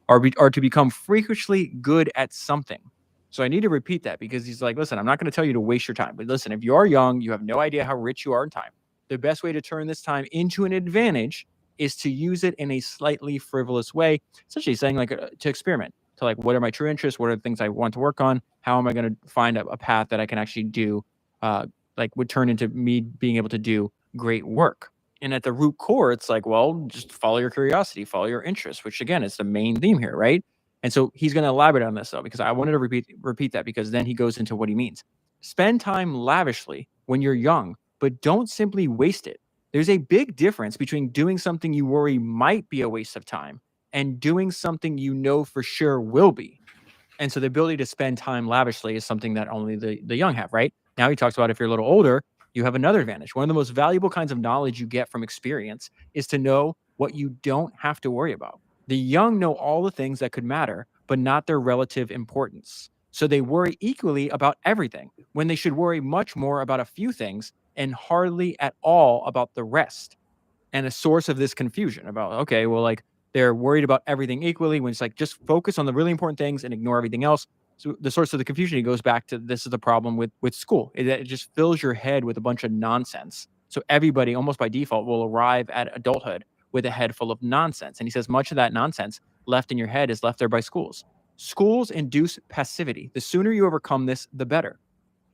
are to become freakishly good at something. So I need to repeat that because he's like, listen, I'm not going to tell you to waste your time. But listen, if you are young, you have no idea how rich you are in time. The best way to turn this time into an advantage is to use it in a slightly frivolous way, essentially saying like to experiment, to like, what are my true interests? What are the things I want to work on? How am I going to find a path that I can actually do, like would turn into me being able to do great work? And at the root core, it's like, well, just follow your curiosity, follow your interests, which again is the main theme here, right? And so he's going to elaborate on this though, because I wanted to repeat that because then he goes into what he means. Spend time lavishly when you're young, but don't simply waste it. There's a big difference between doing something you worry might be a waste of time and doing something you know for sure will be. And so the ability to spend time lavishly is something that only the young have, right? Now he talks about if you're a little older, you have another advantage. One of the most valuable kinds of knowledge you get from experience is to know what you don't have to worry about. The young know all the things that could matter, but not their relative importance. So they worry equally about everything when they should worry much more about a few things and hardly at all about the rest. And a source of this confusion about, okay, well, like they're worried about everything equally when it's like just focus on the really important things and ignore everything else. So the source of the confusion, it goes back to this is the problem with school. It just fills your head with a bunch of nonsense. So everybody almost by default will arrive at adulthood with a head full of nonsense. And he says much of that nonsense left in your head is left there by schools. Schools induce passivity. The sooner you overcome this, the better.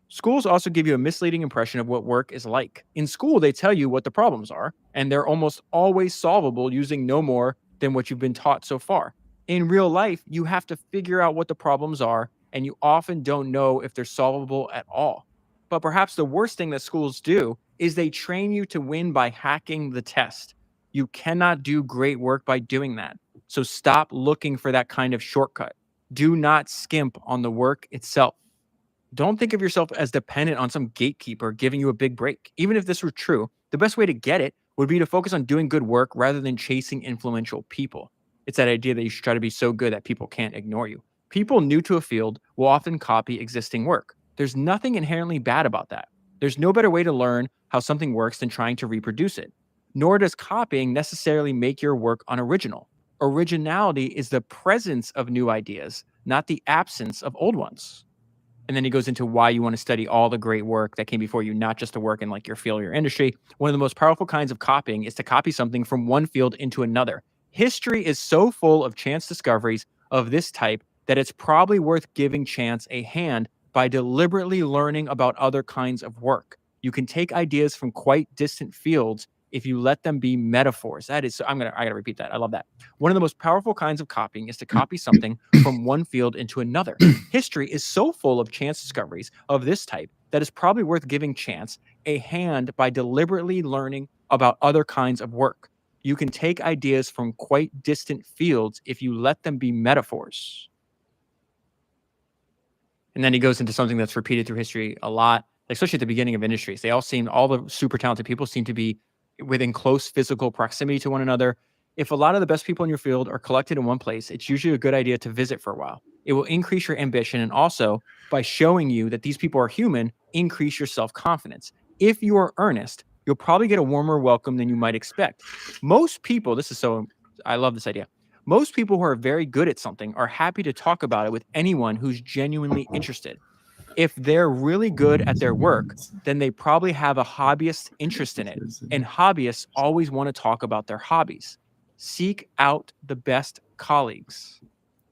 Schools also give you a misleading impression of what work is like. In school, they tell you what the problems are, and they're almost always solvable using no more than what you've been taught so far. In real life, you have to figure out what the problems are, and you often don't know if they're solvable at all. But perhaps the worst thing that schools do is they train you to win by hacking the test. You cannot do great work by doing that. So stop looking for that kind of shortcut. Do not skimp on the work itself. Don't think of yourself as dependent on some gatekeeper giving you a big break. Even if this were true, the best way to get it would be to focus on doing good work rather than chasing influential people. It's that idea that you should try to be so good that people can't ignore you. People new to a field will often copy existing work. There's nothing inherently bad about that. There's no better way to learn how something works than trying to reproduce it. Nor does copying necessarily make your work unoriginal. Originality is the presence of new ideas, not the absence of old ones. And then he goes into why you want to study all the great work that came before you, not just the work in like your field or your industry. One of the most powerful kinds of copying is to copy something from one field into another. History is so full of chance discoveries of this type that it's probably worth giving chance a hand by deliberately learning about other kinds of work. You can take ideas from quite distant fields if you let them be metaphors. That is, I gotta repeat that. I love that. One of the most powerful kinds of copying is to copy something from one field into another. History is so full of chance discoveries of this type that it's probably worth giving chance a hand by deliberately learning about other kinds of work. You can take ideas from quite distant fields if you let them be metaphors. And then he goes into something that's repeated through history a lot, especially at the beginning of industries. All the super talented people seem to be within close physical proximity to one another. If a lot of the best people in your field are collected in one place, it's usually a good idea to visit for a while. It will increase your ambition, and also by showing you that these people are human, increase your self-confidence. If you are earnest, you'll probably get a warmer welcome than you might expect. Most people, I love this idea. Most people who are very good at something are happy to talk about it with anyone who's genuinely interested. If they're really good at their work, then they probably have a hobbyist interest in it. And hobbyists always want to talk about their hobbies. Seek out the best colleagues.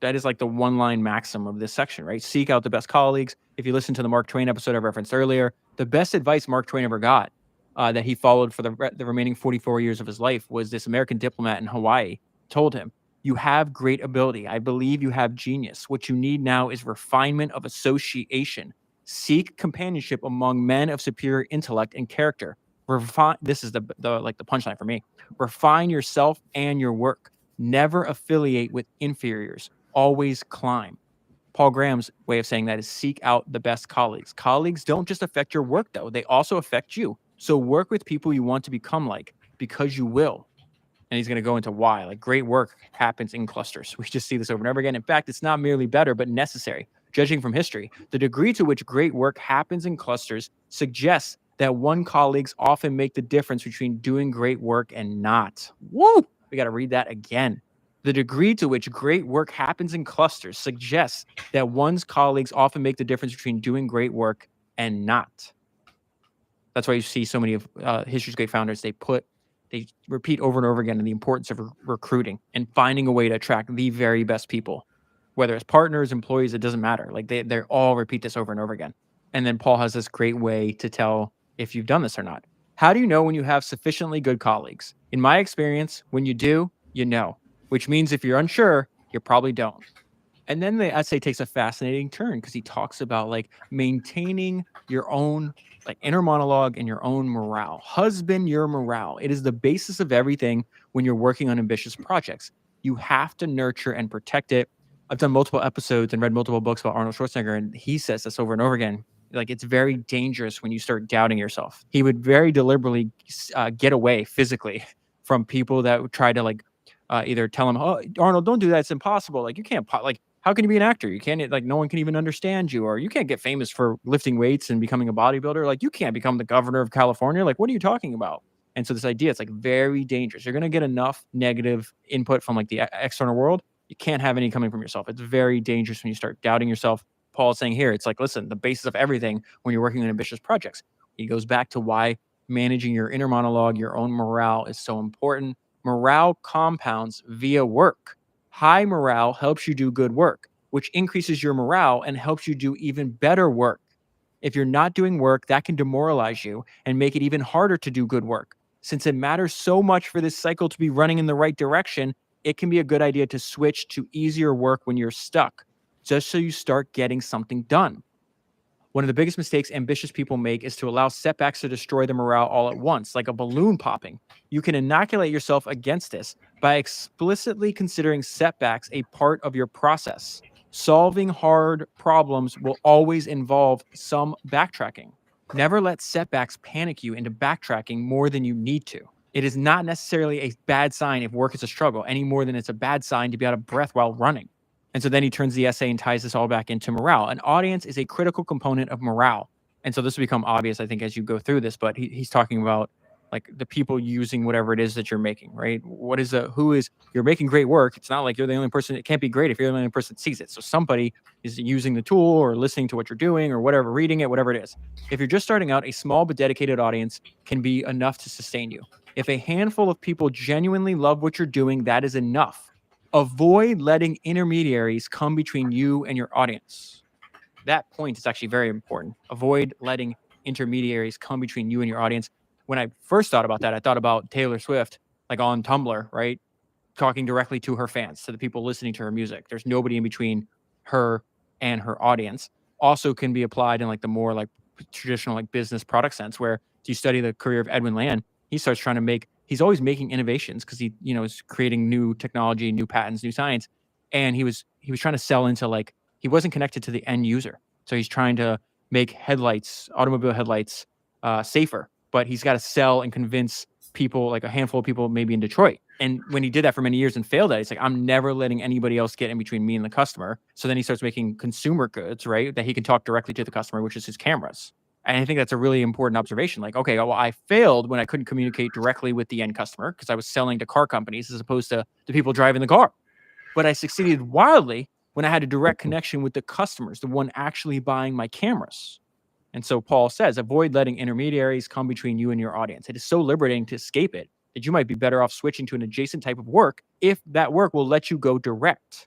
That is like the one-line maxim of this section, right? Seek out the best colleagues. If you listen to the Mark Twain episode I referenced earlier, the best advice Mark Twain ever got that he followed for the remaining 44 years of his life was this American diplomat in Hawaii told him, "You have great ability. I believe you have genius. What you need now is refinement of association. Seek companionship among men of superior intellect and character. This is the punchline for me. Refine yourself and your work. Never affiliate with inferiors. Always climb." Paul Graham's way of saying that is seek out the best colleagues. Colleagues don't just affect your work, though. They also affect you. So work with people you want to become like, because you will. And he's going to go into why. Like, great work happens in clusters. We just see this over and over again. In fact, it's not merely better, but necessary. Judging from history, the degree to which great work happens in clusters suggests that one colleagues often make the difference between doing great work and not. Woo! We got to read that again. The degree to which great work happens in clusters suggests that one's colleagues often make the difference between doing great work and not. That's why you see so many of history's great founders, they repeat over and over again the importance of recruiting and finding a way to attract the very best people, whether it's partners, employees, it doesn't matter. Like they all repeat this over and over again. And then Paul has this great way to tell if you've done this or not. How do you know when you have sufficiently good colleagues? In my experience, when you do, you know, which means if you're unsure, you probably don't. And then the essay takes a fascinating turn because he talks about like maintaining your own like inner monologue and your own morale. Husband your morale. It is the basis of everything when you're working on ambitious projects. You have to nurture and protect it. I've done multiple episodes and read multiple books about Arnold Schwarzenegger, and he says this over and over again. Like it's very dangerous when you start doubting yourself. He would very deliberately get away physically from people that would try to like either tell him, "Oh, Arnold, don't do that. It's impossible. Like you can't like how can you be an actor? You can't like no one can even understand you, or you can't get famous for lifting weights and becoming a bodybuilder. Like you can't become the governor of California. Like what are you talking about?" And so this idea, it's like very dangerous. You're going to get enough negative input from like the external world. You can't have any coming from yourself. It's very dangerous when you start doubting yourself. Paul is saying here, it's like, listen, the basis of everything when you're working on ambitious projects. He goes back to why managing your inner monologue, your own morale is so important. Morale compounds via work. High morale helps you do good work, which increases your morale and helps you do even better work. If you're not doing work, that can demoralize you and make it even harder to do good work. Since it matters so much for this cycle to be running in the right direction, it can be a good idea to switch to easier work when you're stuck, just so you start getting something done. One of the biggest mistakes ambitious people make is to allow setbacks to destroy the morale all at once, like a balloon popping. You can inoculate yourself against this by explicitly considering setbacks a part of your process. Solving hard problems will always involve some backtracking. Never let setbacks panic you into backtracking more than you need to. It is not necessarily a bad sign if work is a struggle, any more than it's a bad sign to be out of breath while running. And so then he turns the essay and ties this all back into morale. An audience is a critical component of morale. And so this will become obvious, I think, as you go through this, but he's talking about like the people using whatever it is that you're making, right? You're making great work. It's not like you're the only person. It can't be great if you're the only person that sees it. So somebody is using the tool or listening to what you're doing or whatever, reading it, whatever it is. If you're just starting out, a small but dedicated audience can be enough to sustain you. If a handful of people genuinely love what you're doing, that is enough. Avoid letting intermediaries come between you and your audience. That point is actually very important. Avoid letting intermediaries come between you and your audience. When I first thought about that, I thought about Taylor Swift, like on Tumblr, right? Talking directly to her fans, to the people listening to her music. There's nobody in between her and her audience. Also can be applied in like the more like traditional like business product sense, where you study the career of Edwin Land, he starts trying to he's always making innovations because he, is creating new technology, new patents, new science. And he was trying to sell into like, he wasn't connected to the end user. So he's trying to make automobile headlights safer, but he's got to sell and convince people, like a handful of people, maybe in Detroit. And when he did that for many years and failed at it, he's like, I'm never letting anybody else get in between me and the customer. So then he starts making consumer goods, right? That he can talk directly to the customer, which is his cameras. And I think that's a really important observation. Like, okay, well, I failed when I couldn't communicate directly with the end customer because I was selling to car companies as opposed to the people driving the car. But I succeeded wildly when I had a direct connection with the customers, the one actually buying my cameras. And so Paul says, avoid letting intermediaries come between you and your audience. It is so liberating to escape it that you might be better off switching to an adjacent type of work if that work will let you go direct.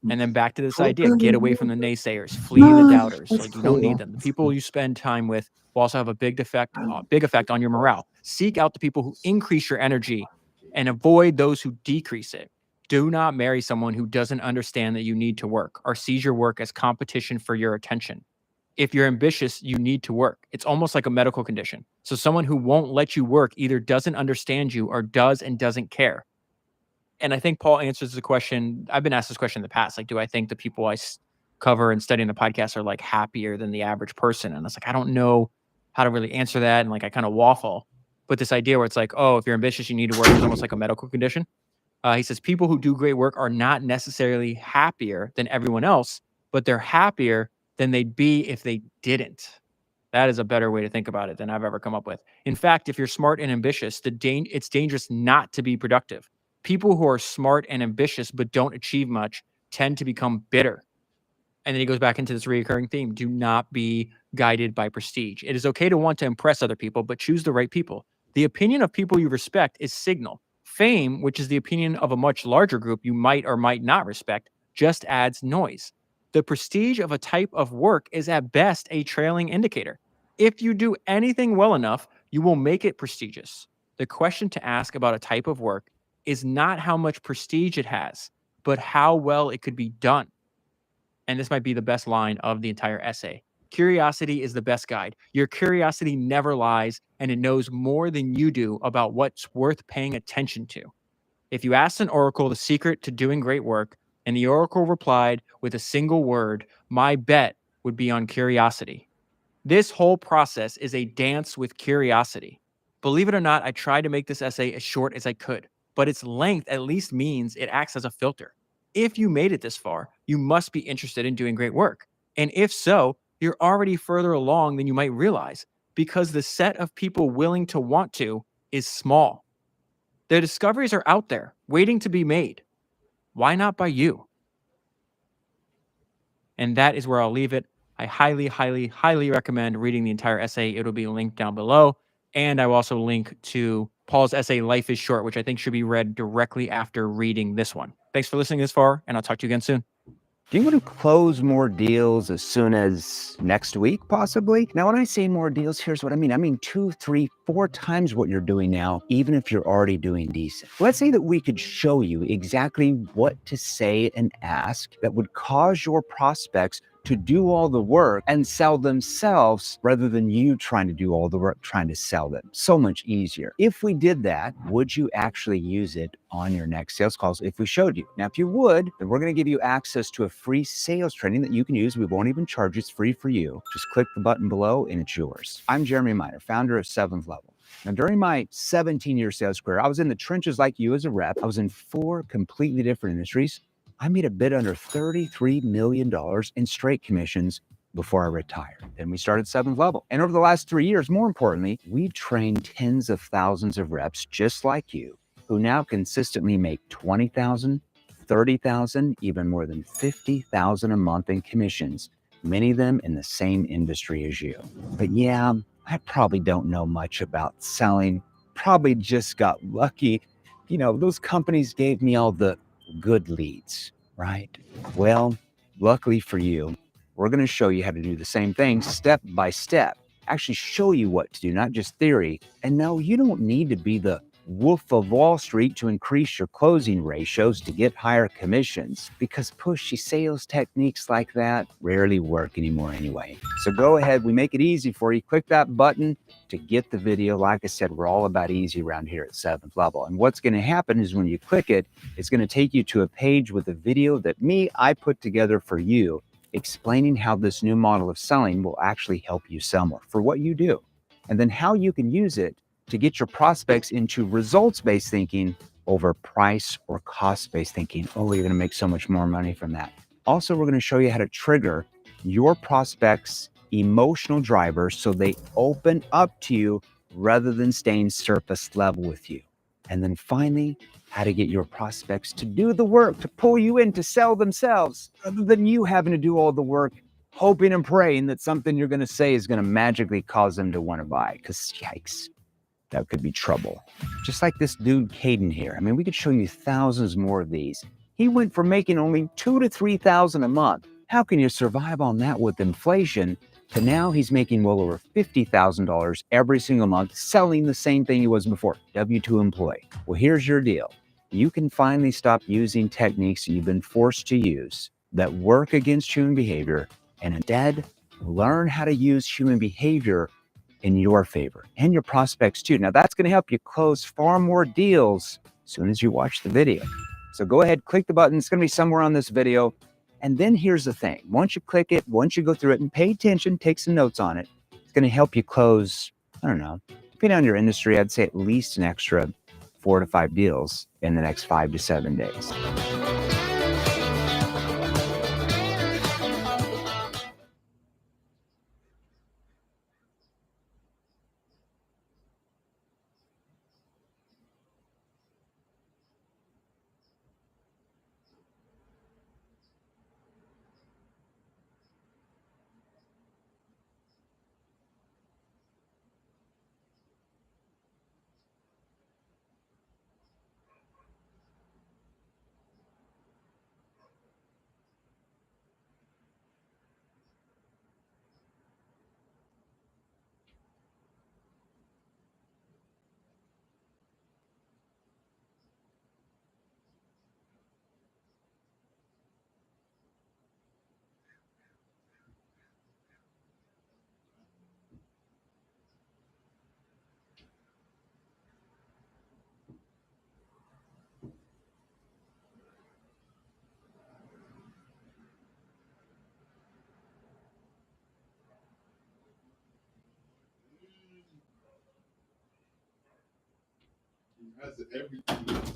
And then back to this idea, get away from the naysayers, flee the doubters. Like you don't need them. The people you spend time with will also have a big effect on your morale. Seek out the people who increase your energy and avoid those who decrease it. Do not marry someone who doesn't understand that you need to work or sees your work as competition for your attention. If you're ambitious, you need to work. It's almost like a medical condition. So someone who won't let you work either doesn't understand you or does and doesn't care. And I think Paul answers the question. I've been asked this question in the past. Like, do I think the people I cover and study in the podcast are like happier than the average person? And it's like, I don't know how to really answer that. And like, I kind of waffle. But this idea where it's like, oh, if you're ambitious, you need to work is almost like a medical condition. He says people who do great work are not necessarily happier than everyone else, but they're happier than they'd be if they didn't. That is a better way to think about it than I've ever come up with. In fact, if you're smart and ambitious, it's dangerous not to be productive. People who are smart and ambitious but don't achieve much tend to become bitter. And then he goes back into this recurring theme. Do not be guided by prestige. It is okay to want to impress other people, but choose the right people. The opinion of people you respect is signal. Fame, which is the opinion of a much larger group you might or might not respect, just adds noise. The prestige of a type of work is at best a trailing indicator. If you do anything well enough, you will make it prestigious. The question to ask about a type of work is not how much prestige it has, but how well it could be done. And this might be the best line of the entire essay. Curiosity is the best guide. Your curiosity never lies, and it knows more than you do about what's worth paying attention to. If you asked an oracle the secret to doing great work, and the oracle replied with a single word, my bet would be on curiosity. This whole process is a dance with curiosity. Believe it or not, I tried to make this essay as short as I could, but its length at least means it acts as a filter. If you made it this far, you must be interested in doing great work. And if so, you're already further along than you might realize because the set of people willing to want to is small. The discoveries are out there, waiting to be made. Why not by you? And that is where I'll leave it. I highly, highly, highly recommend reading the entire essay. It'll be linked down below. And I will also link to Paul's essay, Life is Short, which I think should be read directly after reading this one. Thanks for listening this far, and I'll talk to you again soon. Do you want to close more deals as soon as next week, possibly? Now, when I say more deals, here's what I mean. I mean 2, 3, 4 times what you're doing now, even if you're already doing decent. Let's say that we could show you exactly what to say and ask that would cause your prospects to do all the work and sell themselves rather than you trying to do all the work trying to sell them. So much easier. If we did that, would you actually use it on your next sales calls if we showed you? Now, if you would, then we're going to give you access to a free sales training that you can use. We won't even charge you. It's free for you. Just click the button below and it's yours. I'm Jeremy Miner, founder of 7th Level. Now, during my 17-year sales career, I was in the trenches like you as a rep. I was in 4 completely different industries. I made a bit under $33 million in straight commissions before I retired. Then we started 7th Level. And over the last 3 years, more importantly, we've trained tens of thousands of reps just like you who now consistently make $20,000, $30,000, even more than $50,000 a month in commissions, many of them in the same industry as you. But yeah, I probably don't know much about selling, probably just got lucky. You know, those companies gave me all the good leads, right? Well, luckily for you, we're going to show you how to do the same thing step by step. Actually show you what to do, not just theory. And no, you don't need to be the Wolf of Wall Street to increase your closing ratios to get higher commissions, because pushy sales techniques like that rarely work anymore anyway. So go ahead, we make it easy for you. Click that button to get the video. Like I said, we're all about easy around here at 7th Level. And what's going to happen is when you click it, it's going to take you to a page with a video that I put together for you, explaining how this new model of selling will actually help you sell more for what you do, and then how you can use it to get your prospects into results-based thinking over price or cost-based thinking. Oh, you're going to make so much more money from that. Also, we're going to show you how to trigger your prospects' emotional drivers so they open up to you rather than staying surface level with you. And then finally, how to get your prospects to do the work, to pull you in, to sell themselves, rather than you having to do all the work, hoping and praying that something you're going to say is going to magically cause them to want to buy. Because yikes, that could be trouble. Just like this dude, Caden here. I mean, we could show you thousands more of these. He went from making only $2,000 to $3,000 a month. How can you survive on that with inflation? To now he's making well over $50,000 every single month, selling the same thing he was before, W-2 employee. Well, here's your deal. You can finally stop using techniques you've been forced to use that work against human behavior, and instead learn how to use human behavior in your favor and your prospects too. Now that's going to help you close far more deals as soon as you watch the video. So go ahead, click the button. It's going to be somewhere on this video. And then here's the thing. Once you click it, once you go through it and pay attention, take some notes on it, it's going to help you close, I don't know, depending on your industry, I'd say at least an extra 4 to 5 deals in the next 5 to 7 days. Has everything.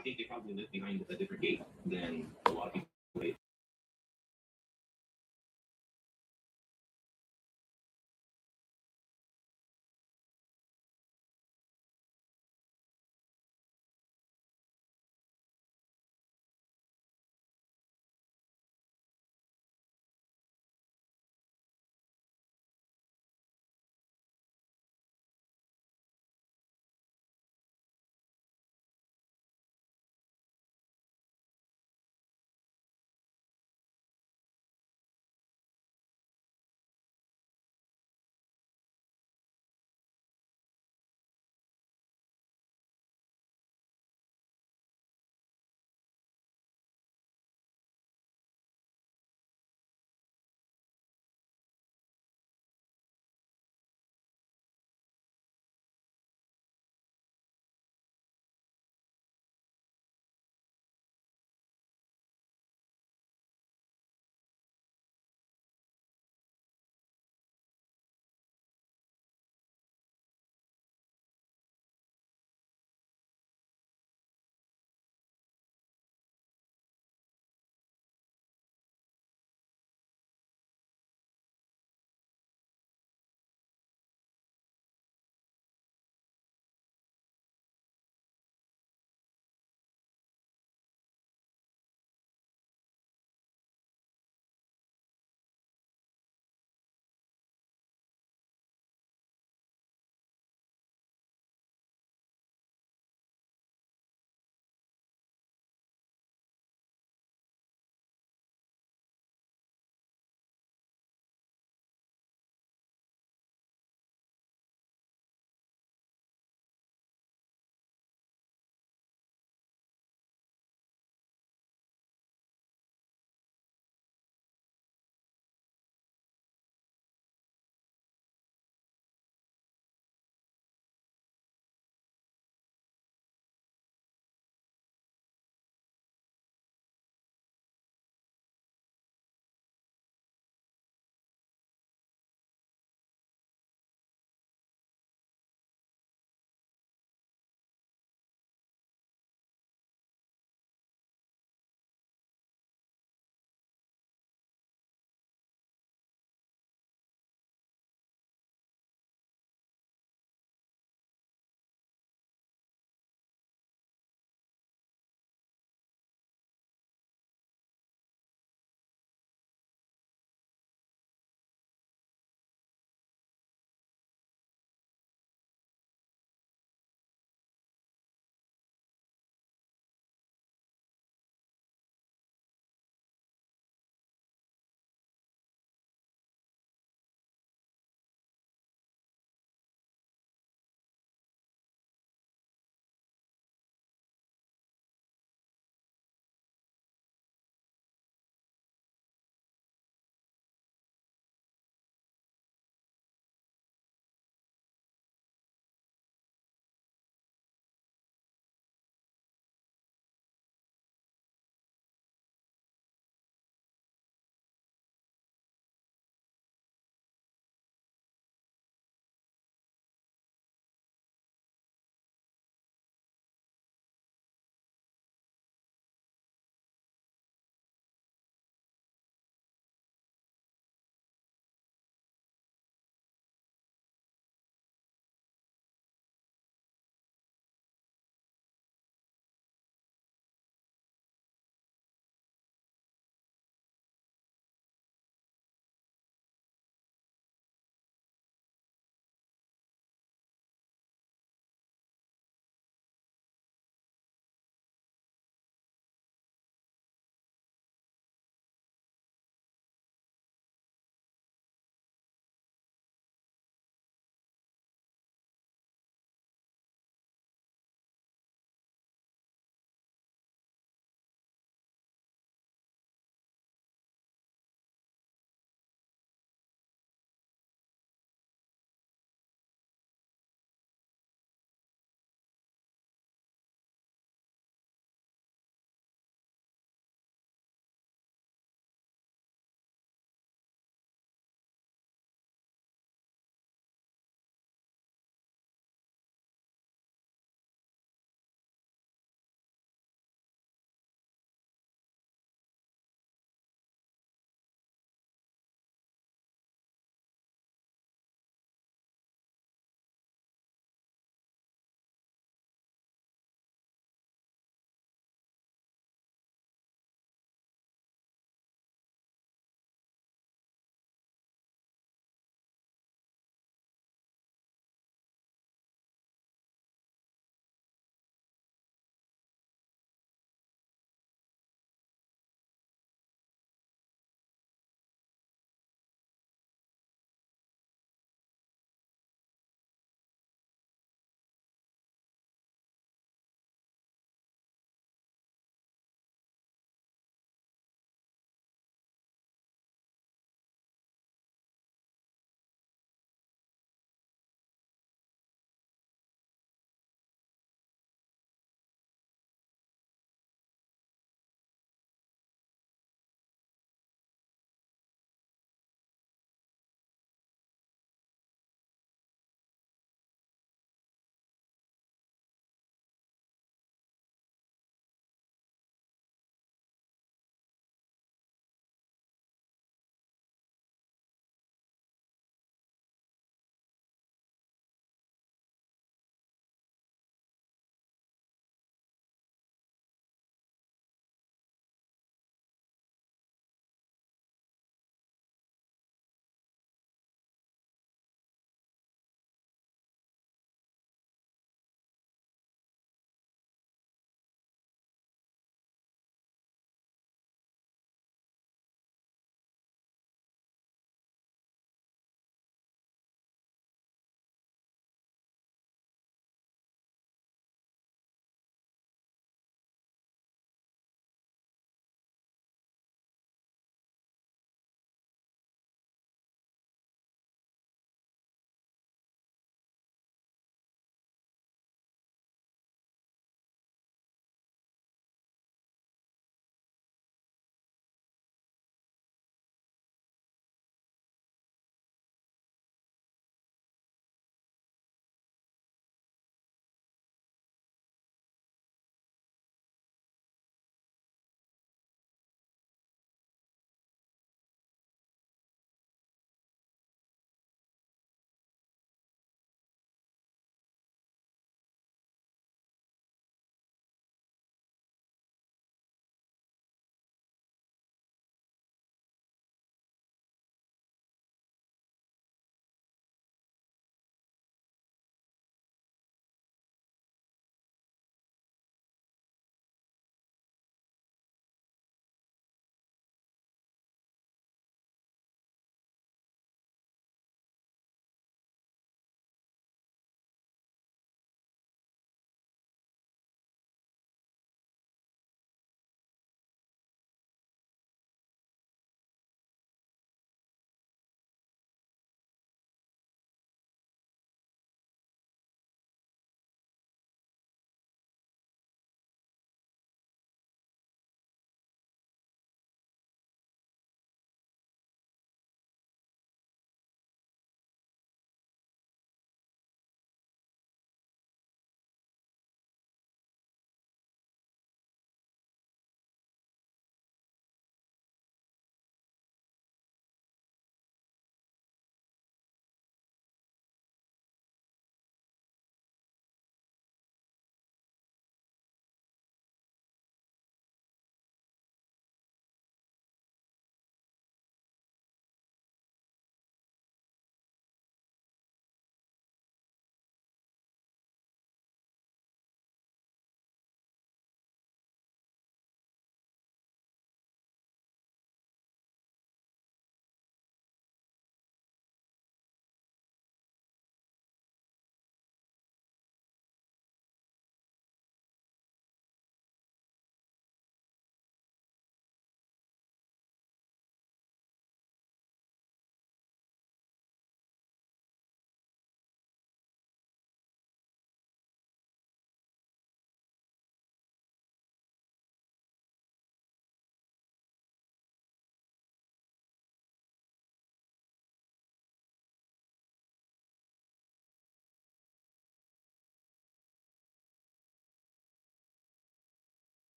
think they probably live behind a different gate than a lot of people.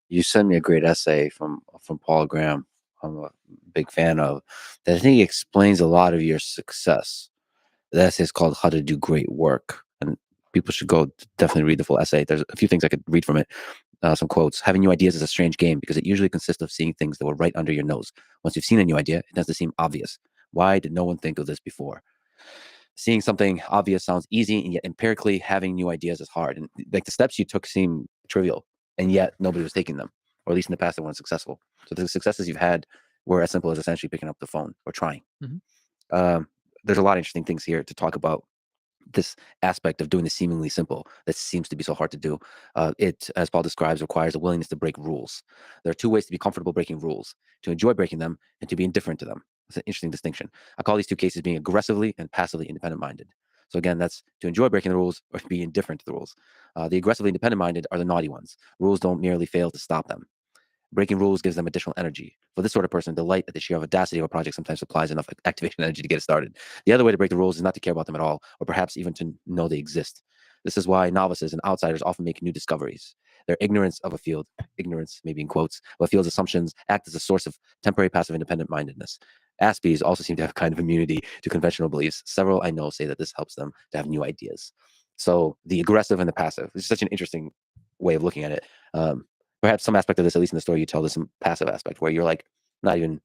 You sent me a great essay from Paul Graham. I'm a big fan of that. I think explains a lot of your success. The essay is called "How to Do Great Work," and people should go definitely read the full essay. There's a few things I could read from it. Some quotes. Having new ideas is a strange game because it usually consists of seeing things that were right under your nose. Once you've seen a new idea, it tends to seem obvious. Why did no one think of this before? Seeing something obvious sounds easy, and yet empirically having new ideas is hard. And like the steps you took seem trivial, and yet nobody was taking them, or at least in the past they weren't successful. So the successes you've had were as simple as essentially picking up the phone or trying. There's a lot of interesting things here to talk about. This aspect of doing the seemingly simple that seems to be so hard to do. It, as Paul describes, requires a willingness to break rules. There are two ways to be comfortable breaking rules: to enjoy breaking them and to be indifferent to them. It's an interesting distinction. I call these two cases being aggressively and passively independent minded. So again, that's to enjoy breaking the rules or to be indifferent to the rules. The aggressively independent minded are the naughty ones. Rules don't merely fail to stop them. Breaking rules gives them additional energy. For this sort of person, the light at the sheer audacity of a project sometimes supplies enough activation energy to get it started. The other way to break the rules is not to care about them at all, or perhaps even to know they exist. This is why novices and outsiders often make new discoveries. Their ignorance of a field, ignorance maybe in quotes, of a field's assumptions act as a source of temporary passive independent mindedness. Aspies also seem to have a kind of immunity to conventional beliefs. Several I know say that this helps them to have new ideas. So the aggressive and the passive is such an interesting way of looking at it. Perhaps some aspect of this, at least in the story you tell, there's some passive aspect where you're like not even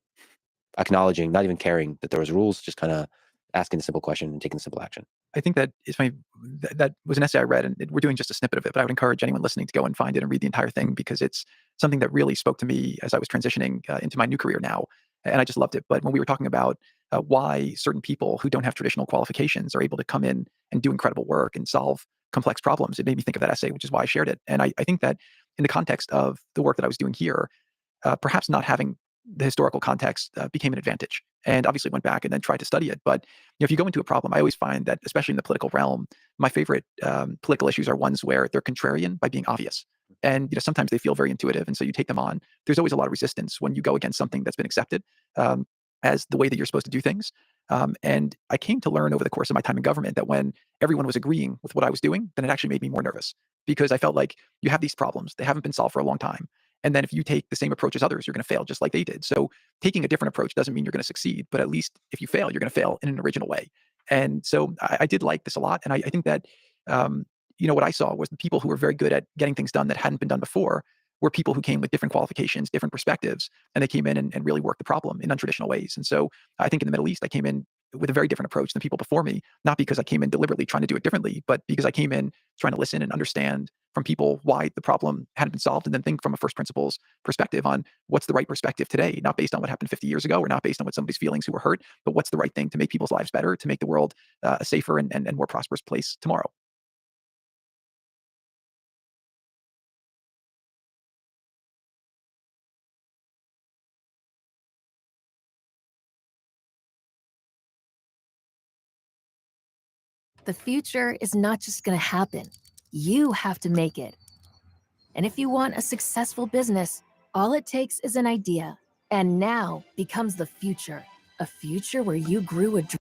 acknowledging, not even caring that there was rules, just kind of asking the simple question and taking the simple action. I think that is that was an essay I read, and we're doing just a snippet of it, but I would encourage anyone listening to go and find it and read the entire thing, because it's something that really spoke to me as I was transitioning into my new career now, and I just loved it. But when we were talking about why certain people who don't have traditional qualifications are able to come in and do incredible work and solve complex problems, it made me think of that essay, which is why I shared it. And I think that in the context of the work that I was doing here, perhaps not having the historical context became an advantage, and obviously went back and then tried to study it. But if you go into a problem, I always find that, especially in the political realm, my favorite political issues are ones where they're contrarian by being obvious. And sometimes they feel very intuitive, and so you take them on. There's always a lot of resistance when you go against something that's been accepted as the way that you're supposed to do things. And I came to learn over the course of my time in government that when everyone was agreeing with what I was doing, then it actually made me more nervous, because I felt like you have these problems, they haven't been solved for a long time. And then if you take the same approach as others, you're going to fail just like they did. So taking a different approach doesn't mean you're going to succeed, but at least if you fail, you're going to fail in an original way. And so I did like this a lot. And I think that, what I saw was the people who were very good at getting things done that hadn't been done before were people who came with different qualifications, different perspectives, and they came in and really worked the problem in untraditional ways. And so I think in the Middle East, I came in with a very different approach than people before me, not because I came in deliberately trying to do it differently, but because I came in trying to listen and understand from people why the problem hadn't been solved, and then think from a first principles perspective on what's the right perspective today, not based on what happened 50 years ago, or not based on what somebody's feelings who were hurt, but what's the right thing to make people's lives better, to make the world a safer and more prosperous place tomorrow. The future is not just going to happen. You have to make it. And if you want a successful business, all it takes is an idea. And now becomes the future. A future where you grew a dream.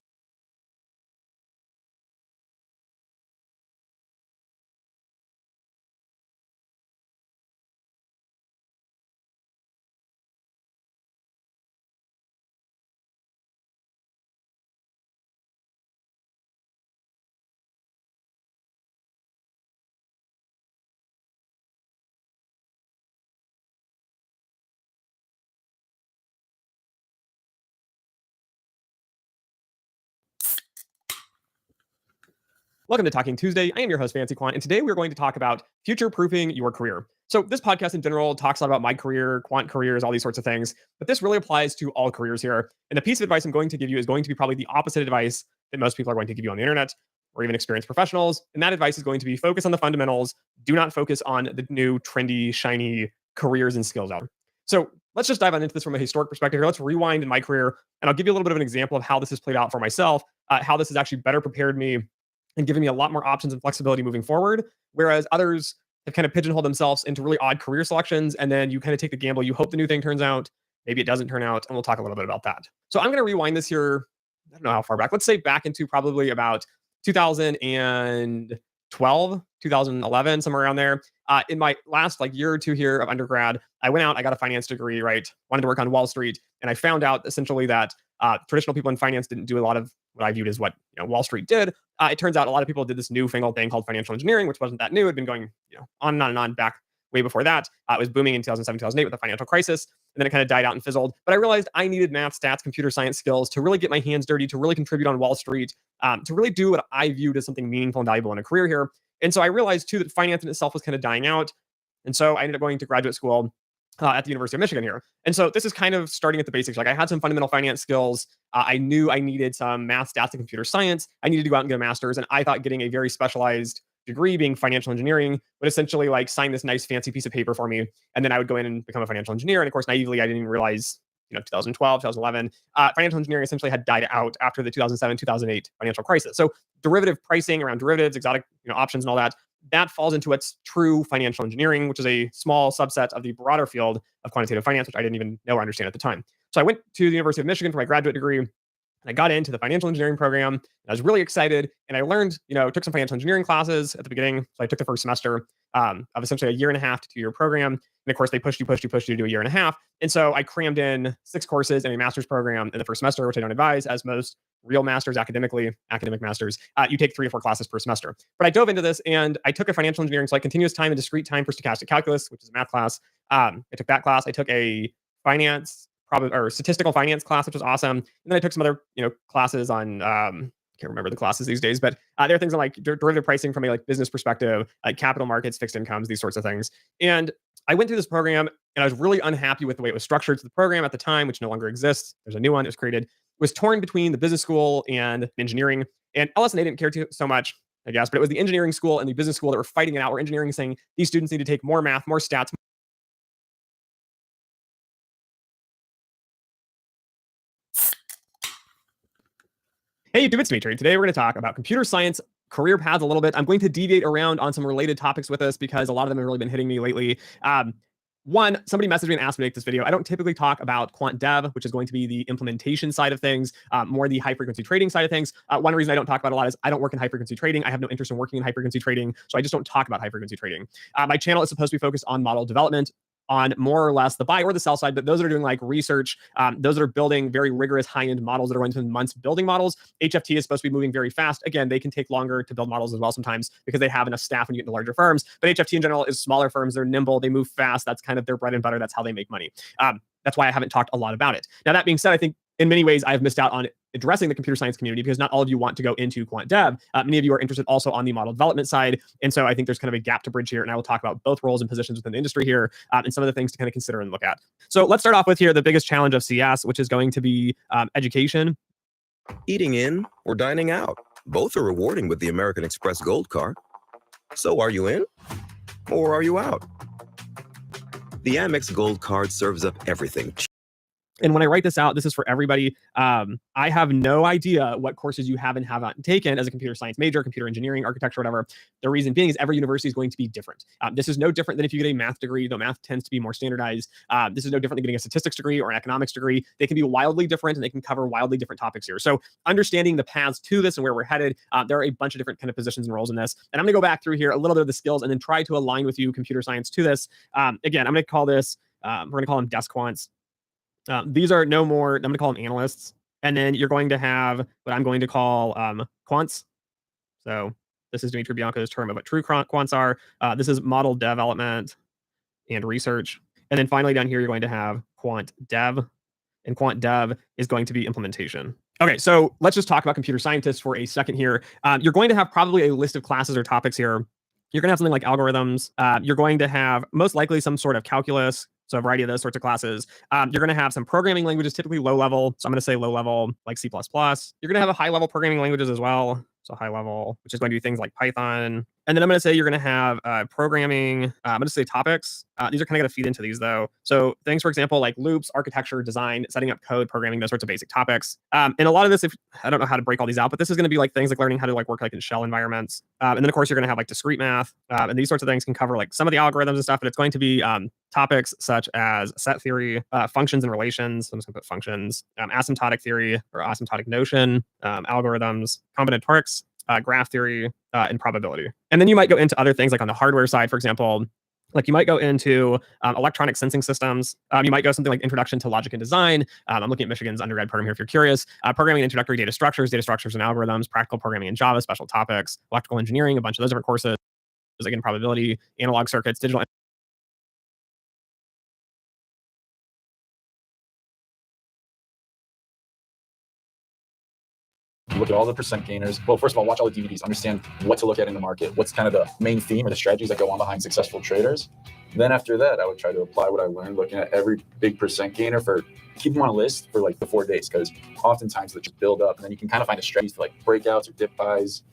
Welcome to Talking Tuesday. I am your host, Fancy Quan, and today we're going to talk about future-proofing your career. So this podcast in general talks a lot about my career, quant careers, all these sorts of things, but this really applies to all careers here. And the piece of advice I'm going to give you is going to be probably the opposite advice that most people are going to give you on the internet, or even experienced professionals. And that advice is going to be focus on the fundamentals. Do not focus on the new, trendy, shiny careers and skills out there. So let's just dive on into this from a historic perspective here. Let's rewind in my career, and I'll give you a little bit of an example of how this has played out for myself, how this has actually better prepared me and giving me a lot more options and flexibility moving forward. Whereas others have kind of pigeonholed themselves into really odd career selections. And then you kind of take the gamble. You hope the new thing turns out. Maybe it doesn't turn out. And we'll talk a little bit about that. So I'm going to rewind this here. I don't know how far back. Let's say back into probably about 2010 2011, somewhere around there. In my last year or two here of undergrad, I went out, I got a finance degree, right? Wanted to work on Wall Street. And I found out essentially that traditional people in finance didn't do a lot of what I viewed as what Wall Street did. It turns out a lot of people did this newfangled thing called financial engineering, which wasn't that new. It had been going on and on and on back way before that. It was booming in 2007, 2008 with the financial crisis. And then it kind of died out and fizzled. But I realized I needed math, stats, computer science skills to really get my hands dirty, to really contribute on Wall Street, to really do what I viewed as something meaningful and valuable in a career here. And so I realized too that finance in itself was kind of dying out. And so I ended up going to graduate school at the University of Michigan here. And so this is kind of starting at the basics. I had some fundamental finance skills. I knew I needed some math, stats, and computer science. I needed to go out and get a master's. And I thought getting a very specialized degree being financial engineering would essentially sign this nice fancy piece of paper for me. And then I would go in and become a financial engineer. And of course, naively, I didn't even realize 2012, 2011, financial engineering essentially had died out after the 2007, 2008 financial crisis. So derivative pricing around derivatives, exotic options and all that, that falls into what's true financial engineering, which is a small subset of the broader field of quantitative finance, which I didn't even know or understand at the time. So I went to the University of Michigan for my graduate degree. I got into the financial engineering program. And I was really excited. And I learned, took some financial engineering classes at the beginning. So I took the first semester of essentially a 1.5 to 2 year program. And of course, they pushed you to do a 1.5 years. And so I crammed in 6 courses in a master's program in the first semester, which I don't advise, as most real masters, academic masters, you take 3 to 4 classes per semester. But I dove into this and I took a financial engineering, so continuous time and discrete time for stochastic calculus, which is a math class. I took that class. I took a statistical finance class, which was awesome. And then I took some other, classes on, can't remember the classes these days, but there are things on derivative pricing from a business perspective, capital markets, fixed incomes, these sorts of things. And I went through this program and I was really unhappy with the way it was structured. So the program at the time, which no longer exists, there's a new one that was created, was torn between the business school and engineering. And LS&A didn't care so much, I guess, but it was the engineering school and the business school that were fighting it out, where engineering saying these students need to take more math, more stats. Hey YouTube, it's Dimitri. Today we're going to talk about computer science career paths a little bit. I'm going to deviate around on some related topics with this because a lot of them have really been hitting me lately. One, somebody messaged me and asked me to make this video. I don't typically talk about quant dev, which is going to be the implementation side of things, more the high frequency trading side of things. One reason I don't talk about it a lot is I don't work in high frequency trading. I have no interest in working in high frequency trading, so I just don't talk about high frequency trading. My channel is supposed to be focused on model development, on more or less the buy or the sell side, but those that are doing research, those that are building very rigorous high-end models that are going to spend months building models. HFT is supposed to be moving very fast. Again, they can take longer to build models as well sometimes because they have enough staff when you get into larger firms. But HFT in general is smaller firms. They're nimble. They move fast. That's kind of their bread and butter. That's how they make money. That's why I haven't talked a lot about it. Now, that being said, I think in many ways, I've missed out on addressing the computer science community because not all of you want to go into quant dev. Many of you are interested also on the model development side. And so I think there's kind of a gap to bridge here. And I will talk about both roles and positions within the industry here and some of the things to kind of consider and look at. So let's start off with here the biggest challenge of CS, which is going to be education. Eating in or dining out. Both are rewarding with the American Express Gold Card. So are you in or are you out? The Amex Gold Card serves up everything. And when I write this out, this is for everybody. I have no idea what courses you have and have not taken as a computer science major, computer engineering, architecture, whatever. The reason being is every university is going to be different. This is no different than if you get a math degree, though math tends to be more standardized. This is no different than getting a statistics degree or an economics degree. They can be wildly different and they can cover wildly different topics here. So understanding the paths to this and where we're headed, there are a bunch of different kind of positions and roles in this. And I'm going to go back through here a little bit of the skills and then try to align with you computer science to this. Again, I'm going to call this, we're going to call them desk quants. These are no more, I'm going to call them analysts. And then you're going to have what I'm going to call quants. So this is Dimitri Bianco's term of what true quants are. This is model development and research. And then finally down here, you're going to have quant dev. And quant dev is going to be implementation. Okay, so let's just talk about computer scientists for a second here. You're going to have probably a list of classes or topics here. You're going to have something like algorithms. You're going to have most likely some sort of calculus. So a variety of those sorts of classes. You're going to have some programming languages, typically low level. So I'm going to say low level, like C++. You're going to have a high level programming languages as well. So high level, which is going to be things like Python. And then I'm going to say you're going to have programming. I'm going to say topics. These are kind of going to feed into these though. So things, for example, like loops, architecture, design, setting up code, programming, those sorts of basic topics. And a lot of this, I don't know how to break all these out, but this is going to be like things like learning how to work in shell environments. And then of course you're going to have discrete math. And these sorts of things can cover some of the algorithms and stuff, but it's going to be topics such as set theory, functions and relations. I'm just going to put functions, asymptotic theory or asymptotic notion, algorithms, combinatorics, graph theory, and probability. And then you might go into other things like on the hardware side, for example, like you might go into electronic sensing systems. You might go something like introduction to logic and design. I'm looking at Michigan's undergrad program here if you're curious. Programming introductory data structures and algorithms, practical programming in Java, special topics, electrical engineering, a bunch of those different courses. Again, probability, analog circuits, digital. You look at all the percent gainers. Well, first of all, watch all the DVDs, understand what to look at in the market, what's kind of the main theme or the strategies that go on behind successful traders. Then after that, I would try to apply what I learned looking at every big percent gainer keep them on a list for like the 4 days, because oftentimes they just build up and then you can kind of find a strategy for like breakouts or dip buys.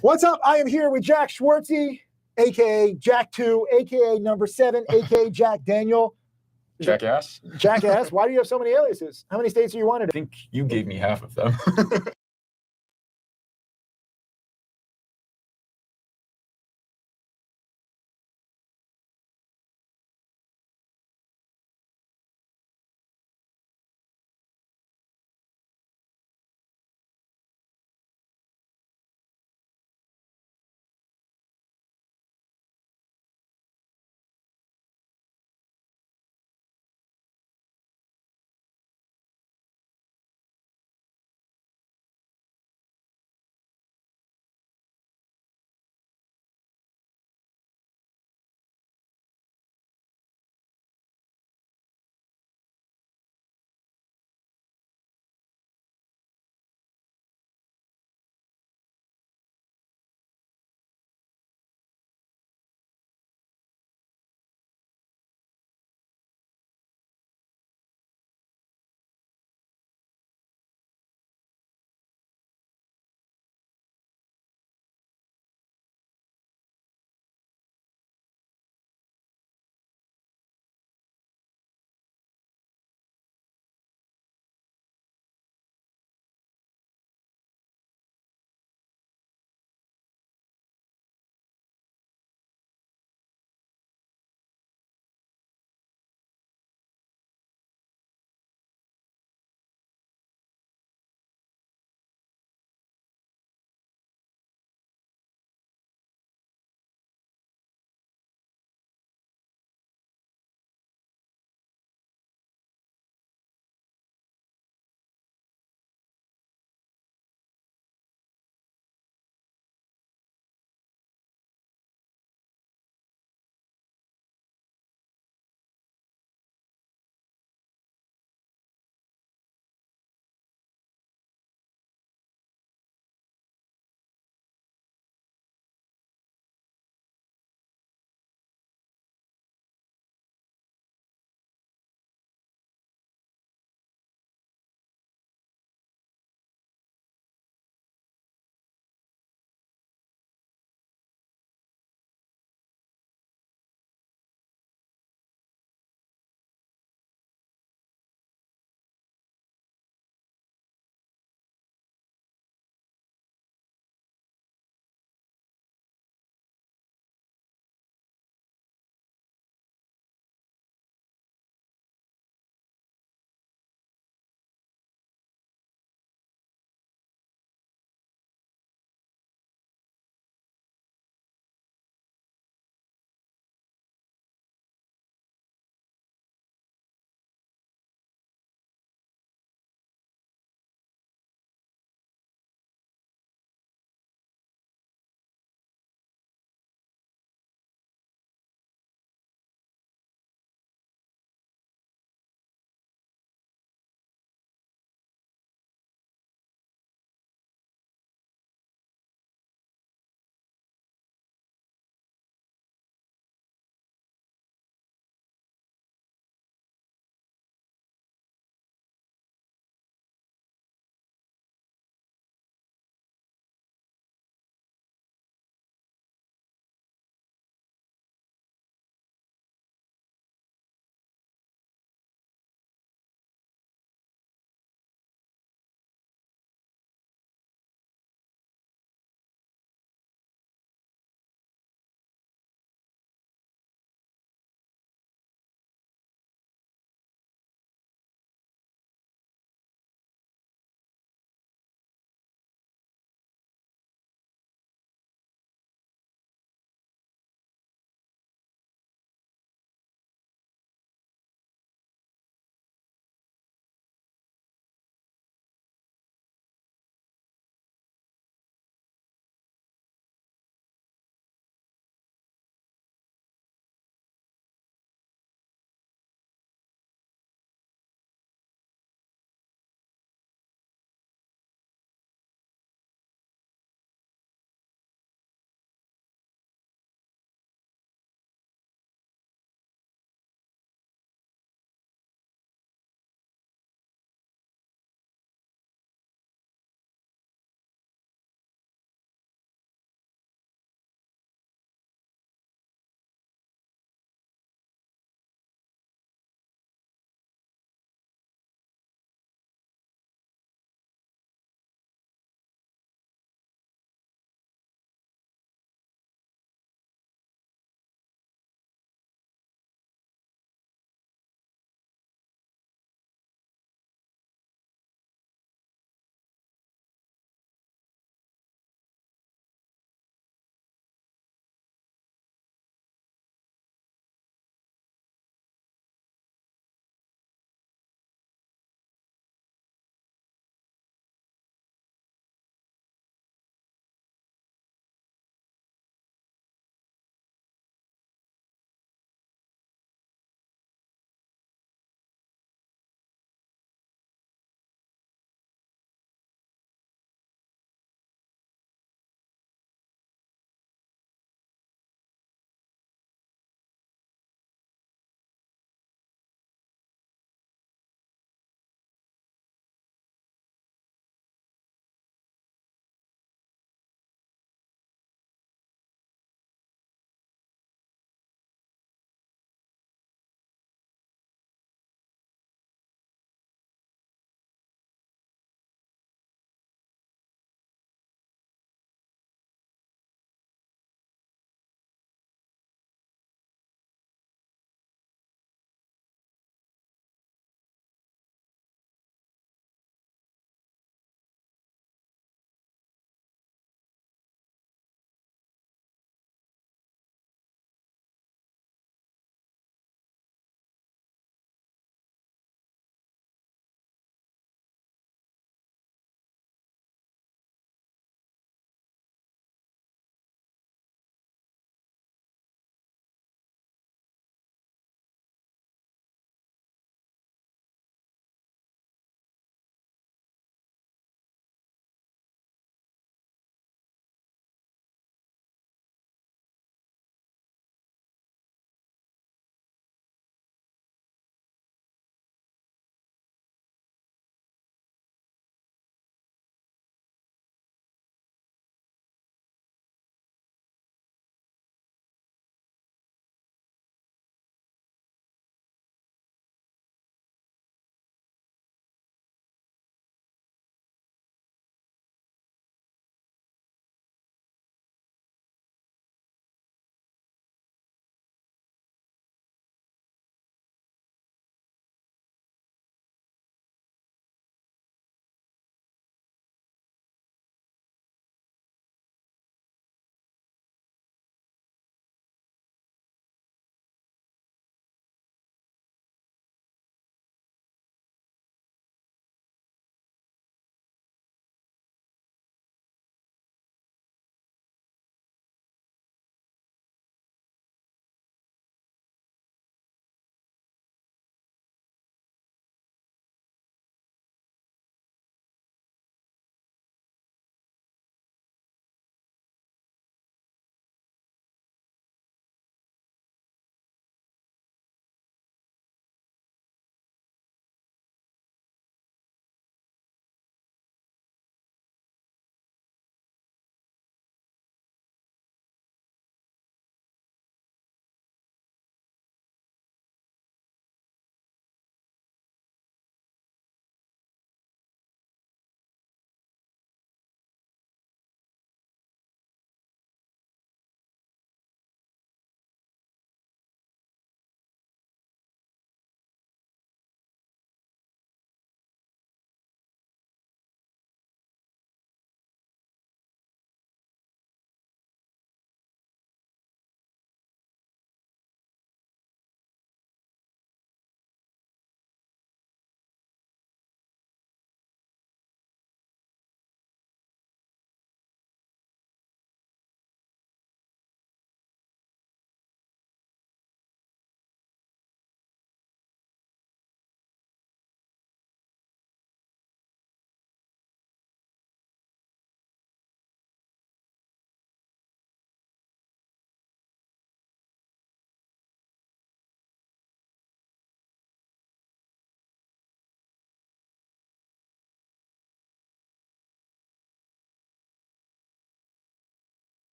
What's up? I am here with Jack Schwartzy, aka Jack 2, aka number 7, aka Jack Daniel. Jackass. Jackass. Why do you have so many aliases? How many states do you wanted? I think you gave me half of them.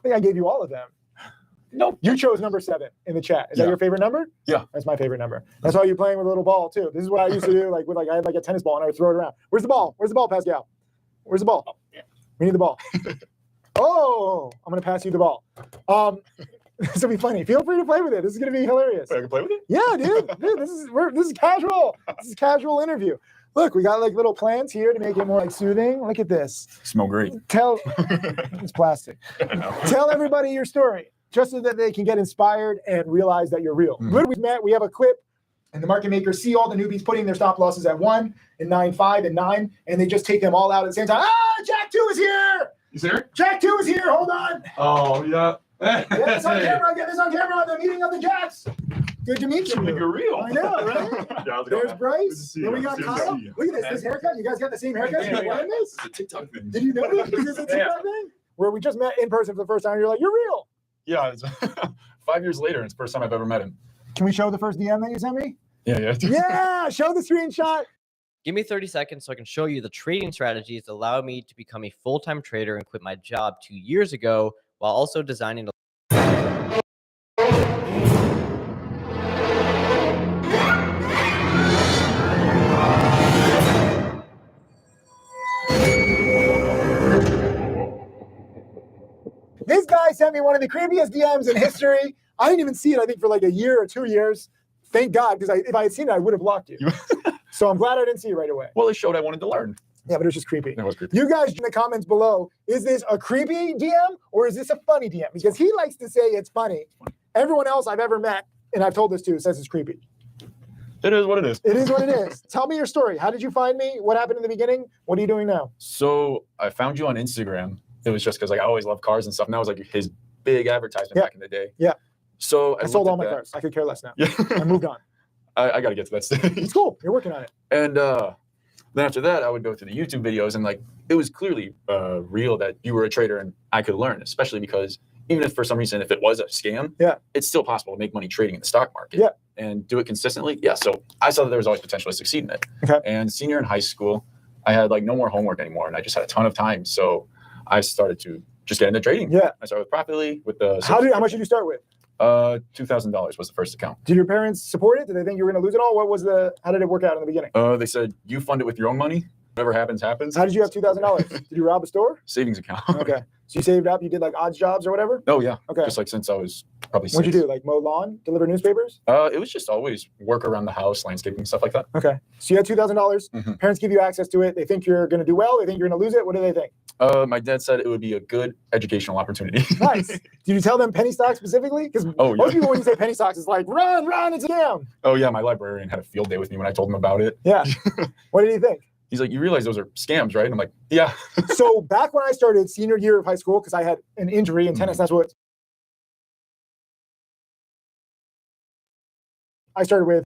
think I gave you all of them. Nope. You chose number 7 in the chat. Is that Yeah. your favorite number? Yeah. That's my favorite number. That's why you're playing with a little ball too. This is what I used to do. Like I had like a tennis ball and I would throw it around. Where's the ball? Where's the ball, Pascal? Where's the ball? Oh, yeah. We need the ball. Oh, I'm gonna pass you the ball. This will be funny. Feel free to play with it. This is gonna be hilarious. Wait, I can play with it? Yeah, dude, this is casual. This is casual interview. Look, we got like little plants here to make it more like soothing. Look at this. Smell great. It's plastic. Tell everybody your story, just so that they can get inspired and realize that you're real. Literally, we met. We have a clip, and the market makers see all the newbies putting their stop losses at 1 and 9, 5 and 9, and they just take them all out at the same time. Ah, Jack 2 is here. You there? Jack 2 is here. Hold on. Oh, yeah. Get this on camera. Get this on camera. The meeting of the Jacks. Good to meet you. You're real. I know, right? Yeah, how's it There's going? Bryce. see Then we you. got Good to Kyle. see you. Look at this. This haircut. You guys got the same haircut. Yeah, You yeah. learned this? It's a TikTok thing. Did you know this? Is this a TikTok thing? Where we just met in person for the first time. You're like, you're real. Yeah, it's 5 years later, and it's the first time I've ever met him. Can we show the first DM that you sent me? Yeah. Yeah, show the screenshot. Give me 30 seconds so I can show you the trading strategies that allow me to become a full-time trader and quit my job 2 years ago while also designing a This guy sent me one of the creepiest DMs in history. I didn't even see it, I think, for like a year or 2 years. Thank God, because if I had seen it, I would have blocked you. So I'm glad I didn't see it right away. Well, it showed I wanted to learn. Yeah, but it was just creepy. It was creepy. You guys in the comments below, is this a creepy DM or is this a funny DM? Because he likes to say it's funny. Everyone else I've ever met, and I've told this to, says it's creepy. It is what it is. It is what it is. Tell me your story. How did you find me? What happened in the beginning? What are you doing now? So I found you on Instagram. It was just because like I always love cars and stuff. And that was like his big advertisement back in the day. Yeah. So I sold all looked my at that. cars. I could care less now. Yeah. I moved on. I got to get to that stage. It's cool. You're working on it. And then after that, I would go through the YouTube videos, and like it was clearly real that you were a trader and I could learn, especially because even if for some reason if it was a scam, it's still possible to make money trading in the stock market. Yeah. And do it consistently. Yeah. So I saw that there was always potential to succeed in it. Okay. And senior in high school, I had like no more homework anymore, and I just had a ton of time. So I started to just get into trading. Yeah. I started with Profitly with the How much did you start with? $2,000 was the first account. Did your parents support it? Did they think you were going to lose it all? How did it work out in the beginning? They said you fund it with your own money. Whatever happens, happens. How did you have $2,000? Did you rob a store? Savings account. Okay. So you saved up, you did like odds jobs or whatever? Oh yeah. Okay. Just like since I was probably 6. What'd you do? Like mow lawn, deliver newspapers? It was just always work around the house, landscaping, stuff like that. Okay. So you had $2,000. Mhm. Parents give you access to it. They think you're going to do well. They think you're going to lose it. What do they think? My dad said it would be a good educational opportunity. Nice. Did you tell them penny stocks specifically? Because most people, when you say penny stocks, it's like, run, it's a scam. Oh yeah, my librarian had a field day with me when I told him about it. Yeah. What did he think? He's like, you realize those are scams, right? And I'm like, yeah. So back when I started senior year of high school, because I had an injury in tennis, that's what I started with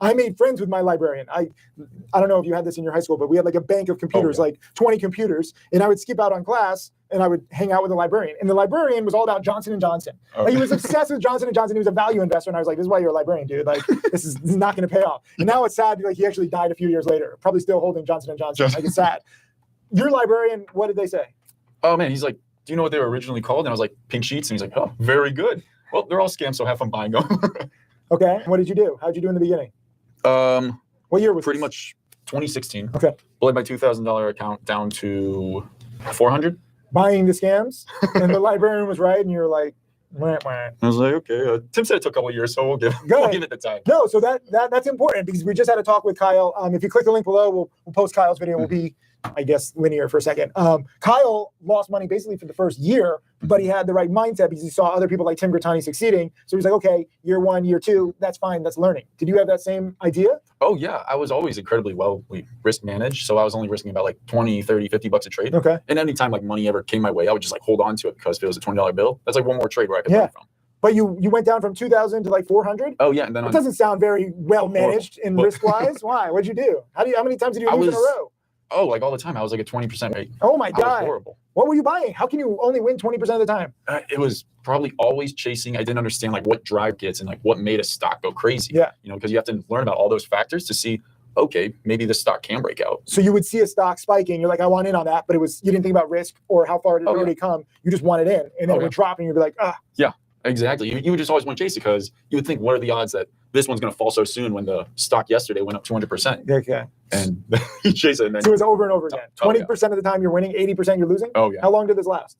I made friends with my librarian. I don't know if you had this in your high school, but we had like a bank of computers, like 20 computers, and I would skip out on class and I would hang out with the librarian. And the librarian was all about Johnson & Johnson. Like, he was obsessed with Johnson & Johnson. He was a value investor. And I was like, this is why you're a librarian, dude. Like, this is not going to pay off. And now it's sad. Like, he actually died a few years later, probably still holding Johnson & Johnson. Like, it's sad. Your librarian, what did they say? Oh, man, he's like, do you know what they were originally called? And I was like, pink sheets. And he's like, oh, very good. Well, they're all scams, so have fun buying them. Okay. What did you do? How'd you do in the beginning? What year was pretty this? much 2016. Okay. Blowed my $2,000 account down to 400. Buying the scams, and the librarian was right, and you're like, wah, wah. I was like, okay. Tim said it took a couple of years, so we'll give it the time. No, so that's important, because we just had a talk with Kyle. If you click the link below, we'll post Kyle's video. We'll be, I guess, linear for a second. Kyle lost money basically for the first year, but he had the right mindset because he saw other people like Tim Grattani succeeding. So he's like, okay, year 1, year 2, that's fine, that's learning. Did you have that same idea? Oh, yeah. I was always incredibly well risk managed. So I was only risking about like 20, 30, 50 bucks a trade. Okay. And anytime like money ever came my way, I would just like hold on to it, because if it was a $20 bill, that's like one more trade where I could learn from. But you went down from 2,000 to like 400? Oh, yeah. And then it doesn't sound very well managed in risk-wise. Why? What'd you do? How many times did you lose in a row? Oh, like all the time. I was like a 20% rate. Oh my God. I was horrible. What were you buying? How can you only win 20% of the time? It was probably always chasing. I didn't understand like what drive gets and like what made a stock go crazy. Yeah. You know, because you have to learn about all those factors to see, okay, maybe this stock can break out. So you would see a stock spiking. You're like, I want in on that. But you didn't think about risk or how far it had already come. You just wanted in. And then it would drop and you'd be like, ah. Yeah, exactly. You would just always want to chase it, because you would think, what are the odds that this one's going to fall so soon when the stock yesterday went up 200%? Okay. And you chase it. And then so it was over and over again. 20% of the time you're winning, 80% you're losing? Oh, yeah. How long did this last?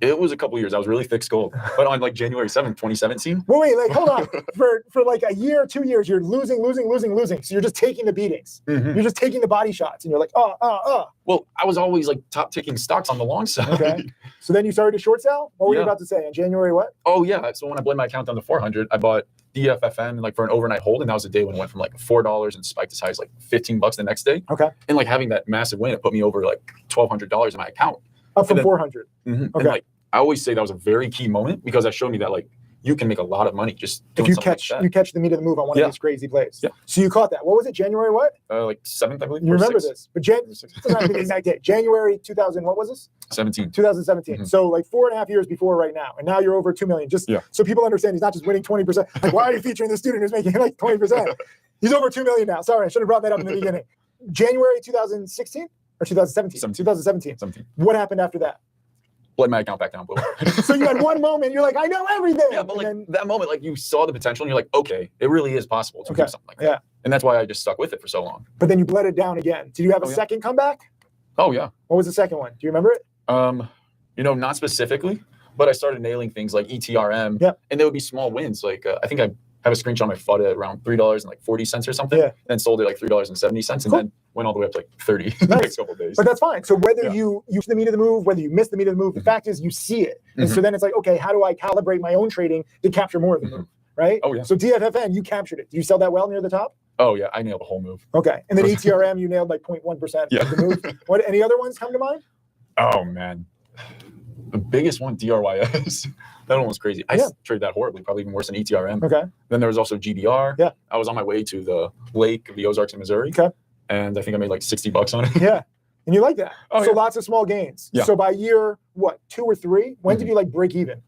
It was a couple of years. I was really thick skulled. But on like January 7th, 2017. Wait, like, hold on. For like a year, 2 years, you're losing. So you're just taking the beatings. Mm-hmm. You're just taking the body shots. And you're like, Well, I was always like top ticking stocks on the long side. Okay. So then you started to short sell? What were you about to say? In January what? Oh, yeah. So when I bled my account down to 400, I bought DFFN like for an overnight hold. And that was the day when it went from like $4 and spiked as high as like $15 the next day. Okay. And like having that massive win, it put me over like $1,200 in my account. Up from 400. Mm-hmm. Okay. And like, I always say that was a very key moment, because that showed me that like you can make a lot of money just doing if you something catch like that. you catch the meat of the move on one of these crazy plays. Yeah. So you caught that. What was it? January what? Like 7th, I believe. You remember 6th. this? But the exact date. January 2000. What was this? 17. 2017. Mm-hmm. So like 4.5 years before right now, and now you're over 2 million. Just so people understand, he's not just winning 20%. Like, why are you featuring this student who's making like 20%? He's over 2 million now. Sorry, I should have brought that up in the beginning. January 2016 or 2017? 2017. What happened after that? Bled my account back down. So you had one moment, you're like, I know everything. Yeah, but like that moment, like you saw the potential and you're like, okay, it really is possible to do something like that. Yeah. And that's why I just stuck with it for so long. But then you bled it down again. Did you have a second comeback? Oh, yeah. What was the second one? Do you remember it? You know, not specifically, but I started nailing things like ETRM. Yeah. And there would be small wins. Like I think I have a screenshot on my FUD at around $3.40 or something. Yeah. And then sold it like $3.70 and then went all the way up to like 30 the next couple of days. But that's fine. So whether you use the meat of the move, whether you miss the meat of the move, the fact is you see it. And so then it's like, okay, how do I calibrate my own trading to capture more of the move? Right? Oh, yeah. So DFFN, you captured it. Did you sell that well near the top? Oh, yeah. I nailed the whole move. Okay. And then ETRM, you nailed like 0.1% of the move. Any other ones come to mind? Oh, man. The biggest one, DRYS. That one was crazy. I traded that horribly, probably even worse than ETRM. Okay. Then there was also GBR. Yeah. I was on my way to the lake of the Ozarks in Missouri. Okay. And I think I made like $60 on it. Yeah. And you like that. Oh, so lots of small gains. Yeah. So by year, 2 or 3, when did you like break even?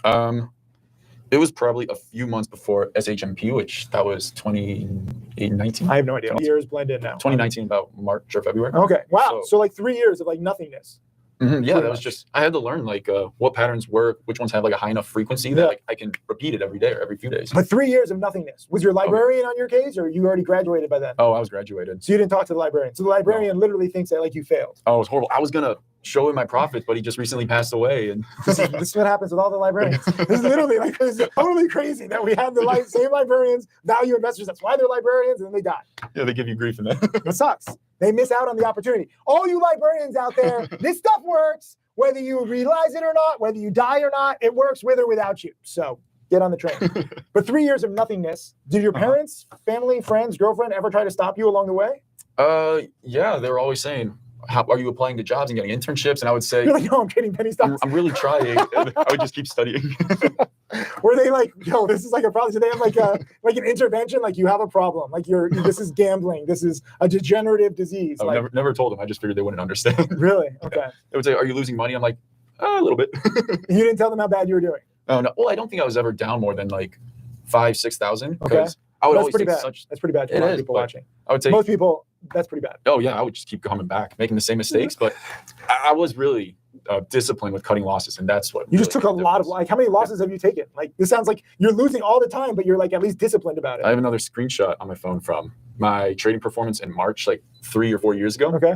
It was probably a few months before SHMP, which that was 2019. I have no idea. Years blend in now. 2019, about March or February. Okay. Wow. So like 3 years of like nothingness. Yeah, that was just, I had to learn like what patterns work, which ones have like a high enough frequency that like I can repeat it every day or every few days. But 3 years of nothingness. Was your librarian on your case, or you already graduated by then? Oh, I was graduated. So you didn't talk to the librarian. So the librarian literally thinks that like you failed. Oh, it was horrible. I was going to show him my profits, but he just recently passed away. And this is what happens with all the librarians. This is literally like, this is totally crazy that we have the same librarians, value investors. That's why they're librarians, and then they die. Yeah, they give you grief in that. It sucks. They miss out on the opportunity. All you librarians out there, this stuff works. Whether you realize it or not, whether you die or not, it works with or without you. So get on the train. But 3 years of nothingness. Did your parents, family, friends, girlfriend ever try to stop you along the way? Yeah, they were always saying, how are you applying to jobs and getting internships? And I would say, you're like, no, I'm kidding, penny stocks. I'm really trying. I would just keep studying. Were they like, yo, this is like a problem? Do they have like an intervention? Like, you have a problem. Like, this is gambling. This is a degenerative disease. I Like, never told them. I just figured they wouldn't understand. really? Okay. They would say, "Are you losing money?" I'm like, a little bit. You didn't tell them how bad you were doing. Oh no. Well, I don't think I was ever down more than like 5,000-6,000. Okay. I would That's always pretty take bad. such. That's pretty bad for a It lot of is, people but watching. I would take. Most people, that's pretty bad. Oh yeah, I would just keep coming back, making the same mistakes. But I was really disciplined with cutting losses, and that's what You just really took a made the lot of, difference. like, how many losses have you taken? Like, this sounds like you're losing all the time, but you're like at least disciplined about it. I have another screenshot on my phone from my trading performance in March, like 3 or 4 years ago. Okay.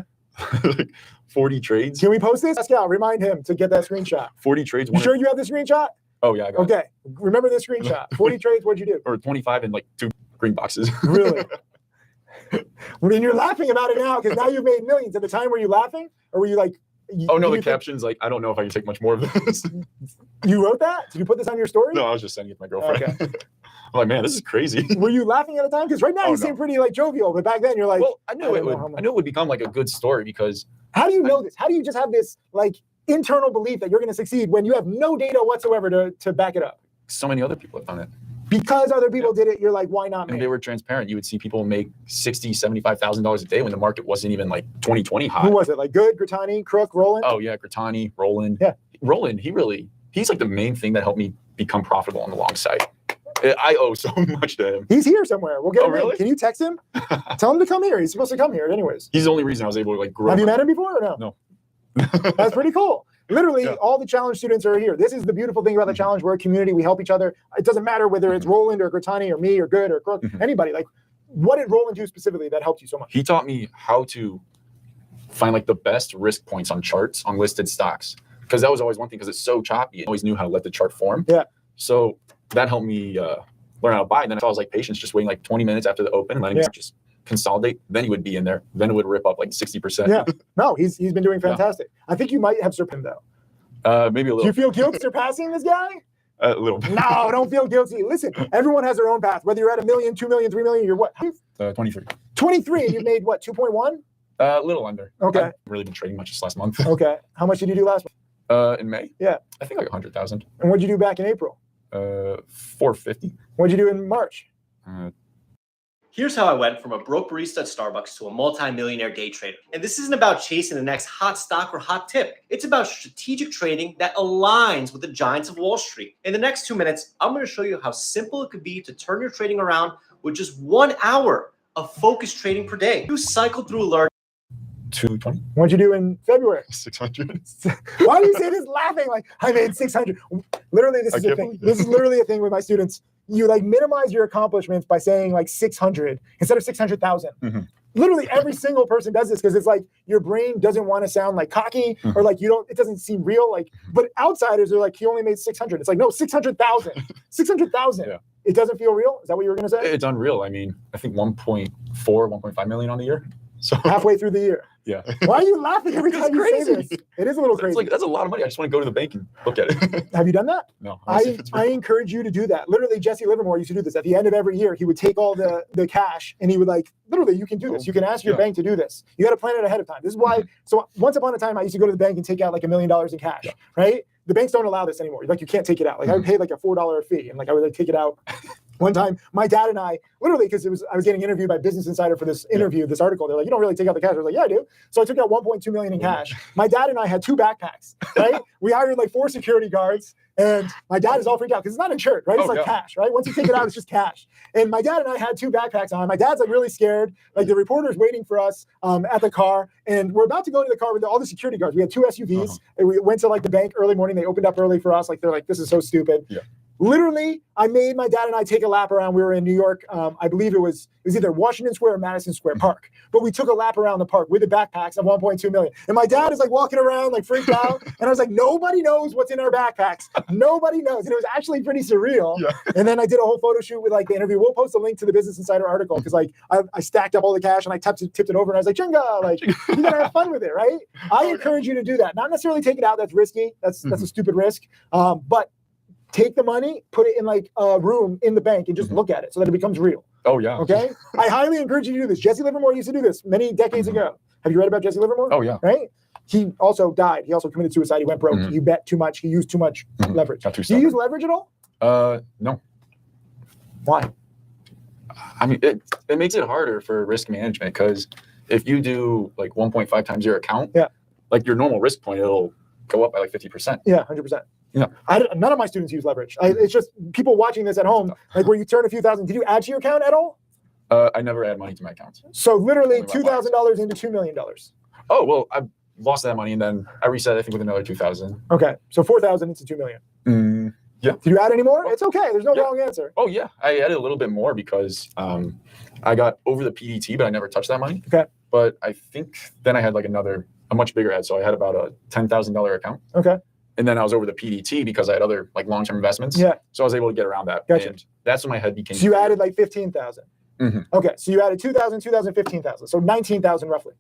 Like 40 trades. Can we post this? Pascal, remind him to get that screenshot. 40 trades. You sure you have the screenshot? Oh yeah, I got it. Okay. Remember the screenshot. 40 trades, what'd you do? Or 25 and like 2 green boxes. Really? I mean, you're laughing about it now because now you've made millions. At the time, were you laughing? Or were you like, Oh no, did the you think- caption's like, I don't know if I can take much more of this. You wrote that? Did you put this on your story? No, I was just sending it to my girlfriend. Okay. I'm like, man, this is crazy. Were you laughing at the time? Because right now Oh, you no. seem pretty like jovial, but back then you're like, Well, I knew I it don't know how would. much. I knew it would become like a good story because how do you know this? How do you just have this like internal belief that you're going to succeed when you have no data whatsoever to back it up? so many other people have done it. Because other people did it, you're like, why not And me? they were transparent. You would see people make $60,000, $75,000 a day when the market wasn't even like 2020 high. Who was it? Like Good, Grittani, Crook, Roland? Oh yeah, Grittani, Roland. Yeah. Roland, he's like the main thing that helped me become profitable on the long side. I owe so much to him. He's here somewhere. We'll get Oh, him in. really? Can you text him? Tell him to come here. He's supposed to come here anyways. He's the only reason I was able to like grow. Have you my- met him before or no? No. That's pretty cool. Literally, Yeah. all the challenge students are here. This is the beautiful thing about the challenge. We're a community. We help each other. It doesn't matter whether it's Roland or Grittani or me or Good or Crook, anybody. Like, what did Roland do specifically that helped you so much? He taught me how to find like the best risk points on charts on listed stocks, because that was always one thing, because it's so choppy. I always knew how to let the chart form. Yeah. So that helped me learn how to buy. And then I was like patience, just waiting like 20 minutes after the open and letting it just consolidate. Then he would be in there. Then it would rip up like 60%. Yeah. No, he's been doing fantastic. I think you might have surpassed him though. Maybe a Do little. you feel guilt surpassing this guy? A little bit. No, don't feel guilty. Listen, everyone has their own path. Whether you're at 1 million, 2 million, 3 million, you're what? 23. 23 and you've made what, 2.1? A little under. Okay. I haven't really been trading much this last month. Okay. How much did you do last month? In May? Yeah. I think like 100,000. And what'd you do back in April? 450. What'd you do in March? Here's how I went from a broke barista at Starbucks to a multi-millionaire day trader. And this isn't about chasing the next hot stock or hot tip. It's about strategic trading that aligns with the giants of Wall Street. In the next 2 minutes, I'm going to show you how simple it could be to turn your trading around with just 1 hour of focused trading per day. You cycle through alerts. 220. What'd you do in February? 600. Why do you say this laughing? Like, I made 600. Literally, this I is a can't thing. believe This is literally a thing with my students. You like minimize your accomplishments by saying like 600 instead of 600,000. Literally every single person does this because it's like your brain doesn't want to sound like cocky or like it doesn't seem real. Like, but outsiders are like, he only made 600. It's like, no, 600,000. 600,000. Yeah. It doesn't feel real? Is that what you were going to say? It's unreal. I mean, I think 1.5 million on the year. So Halfway through the year. yeah. Why are you laughing every It's time you say crazy. this? It is a little It's crazy. like, that's a lot of money. I just want to go to the bank and look at it. Have you done that? No. I wanna see if it's I real. encourage you to do that. Literally, Jesse Livermore used to do this. At the end of every year, he would take all the cash and he would like, literally, you can do this. You can ask your Yeah. bank to do this. You got to plan it ahead of time. This is why. So once upon a time, I used to go to the bank and take out like $1 million in cash, right? The banks don't allow this anymore. Like you can't take it out. Like I would pay like a $4 fee and like I would like take it out. One time, my dad and I, literally, because I was getting interviewed by Business Insider for this interview, this article. They're like, you don't really take out the cash. I was like, yeah, I do. So I took out 1.2 million in cash. My dad and I had 2 backpacks, right? We hired like 4 security guards, and my dad is all freaked out because it's not insured, right? It's Oh, like yeah. cash, right? Once you take it out, it's just cash. And my dad and I had 2 backpacks on. My dad's like really scared. Like the reporter's waiting for us at the car, and we're about to go to the car with all the security guards. We had 2 SUVs, and we went to like the bank early morning. They opened up early for us. Like they're like, this is so stupid. Yeah. Literally, I made my dad and I take a lap around. We were in New York. I believe it was either Washington Square or Madison Square Park. But we took a lap around the park with the backpacks of 1.2 million. And my dad is like walking around like freaked out. And I was like, nobody knows what's in our backpacks. Nobody knows. And it was actually pretty surreal. Yeah. And then I did a whole photo shoot with like the interview. We'll post a link to the Business Insider article because like I stacked up all the cash and I tipped it over and I was like, Jenga, like you gotta have fun with it, right? I encourage you to do that. Not necessarily take it out. That's risky. That's a stupid risk. But take the money, put it in like a room in the bank and just look at it so that it becomes real. Oh, yeah. Okay? I highly encourage you to do this. Jesse Livermore used to do this many decades ago. Have you read about Jesse Livermore? Oh, yeah. Right? He also died. He also committed suicide. He went broke. He bet too much. He used too much leverage. Got too Do you stubborn. use leverage at all? No. Why? I mean, it makes it harder for risk management because if you do like 1.5 times your account, yeah, like your normal risk point, it'll go up by like 50%. Yeah, 100%. Yeah. None of my students use leverage. It's just people watching this at home, like where you turn a few thousand. Did you add to your account at all? I never add money to my account. So literally $2,000 into $2 million. Oh, well, I lost that money and then I reset, I think, with another 2,000. Okay. So 4,000 into 2 million. Yeah. Did you add any more? It's okay. There's no wrong answer. Oh, yeah. I added a little bit more because I got over the PDT, but I never touched that money. Okay. But I think then I had like a much bigger ad. So I had about a $10,000 account. Okay. And then I was over the PDT because I had other like long-term investments. Yeah. So I was able to get around that. Gotcha. And that's when my head became. So you added like 15,000. Okay. So you added 2,000, 2,000, 15,000. So 19,000 roughly.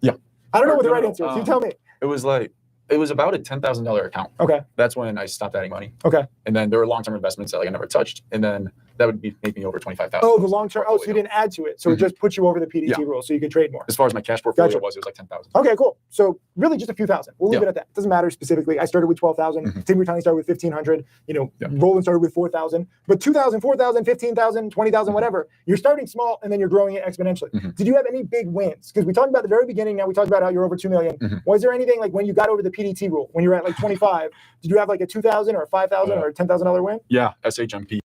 Yeah. I don't know what the right answer is. You tell me. It was about a $10,000 account. Okay. That's when I stopped adding money. Okay. And then there were long-term investments that like I never touched. And then that would make me over 25,000. Oh, the long-term. Oh, so you didn't add to it. So it just put you over the PDT rule so you could trade more. As far as my cash portfolio was, it was like 10,000. Okay, cool. So really just a few thousand. We'll leave it at that. It doesn't matter specifically. I started with 12,000. Tim Rutani started with 1,500. Roland started with 4,000. But 2,000, 4,000, 15,000, 20,000, whatever. You're starting small and then you're growing it exponentially. Did you have any big wins? Because we talked about the very beginning. Now we talked about how you're over 2 million. Was there anything like when you got over the PDT rule, when you were at like 25, did you have like a 2,000 or a 5,000 or a $10,000 win? Yeah, SHMP.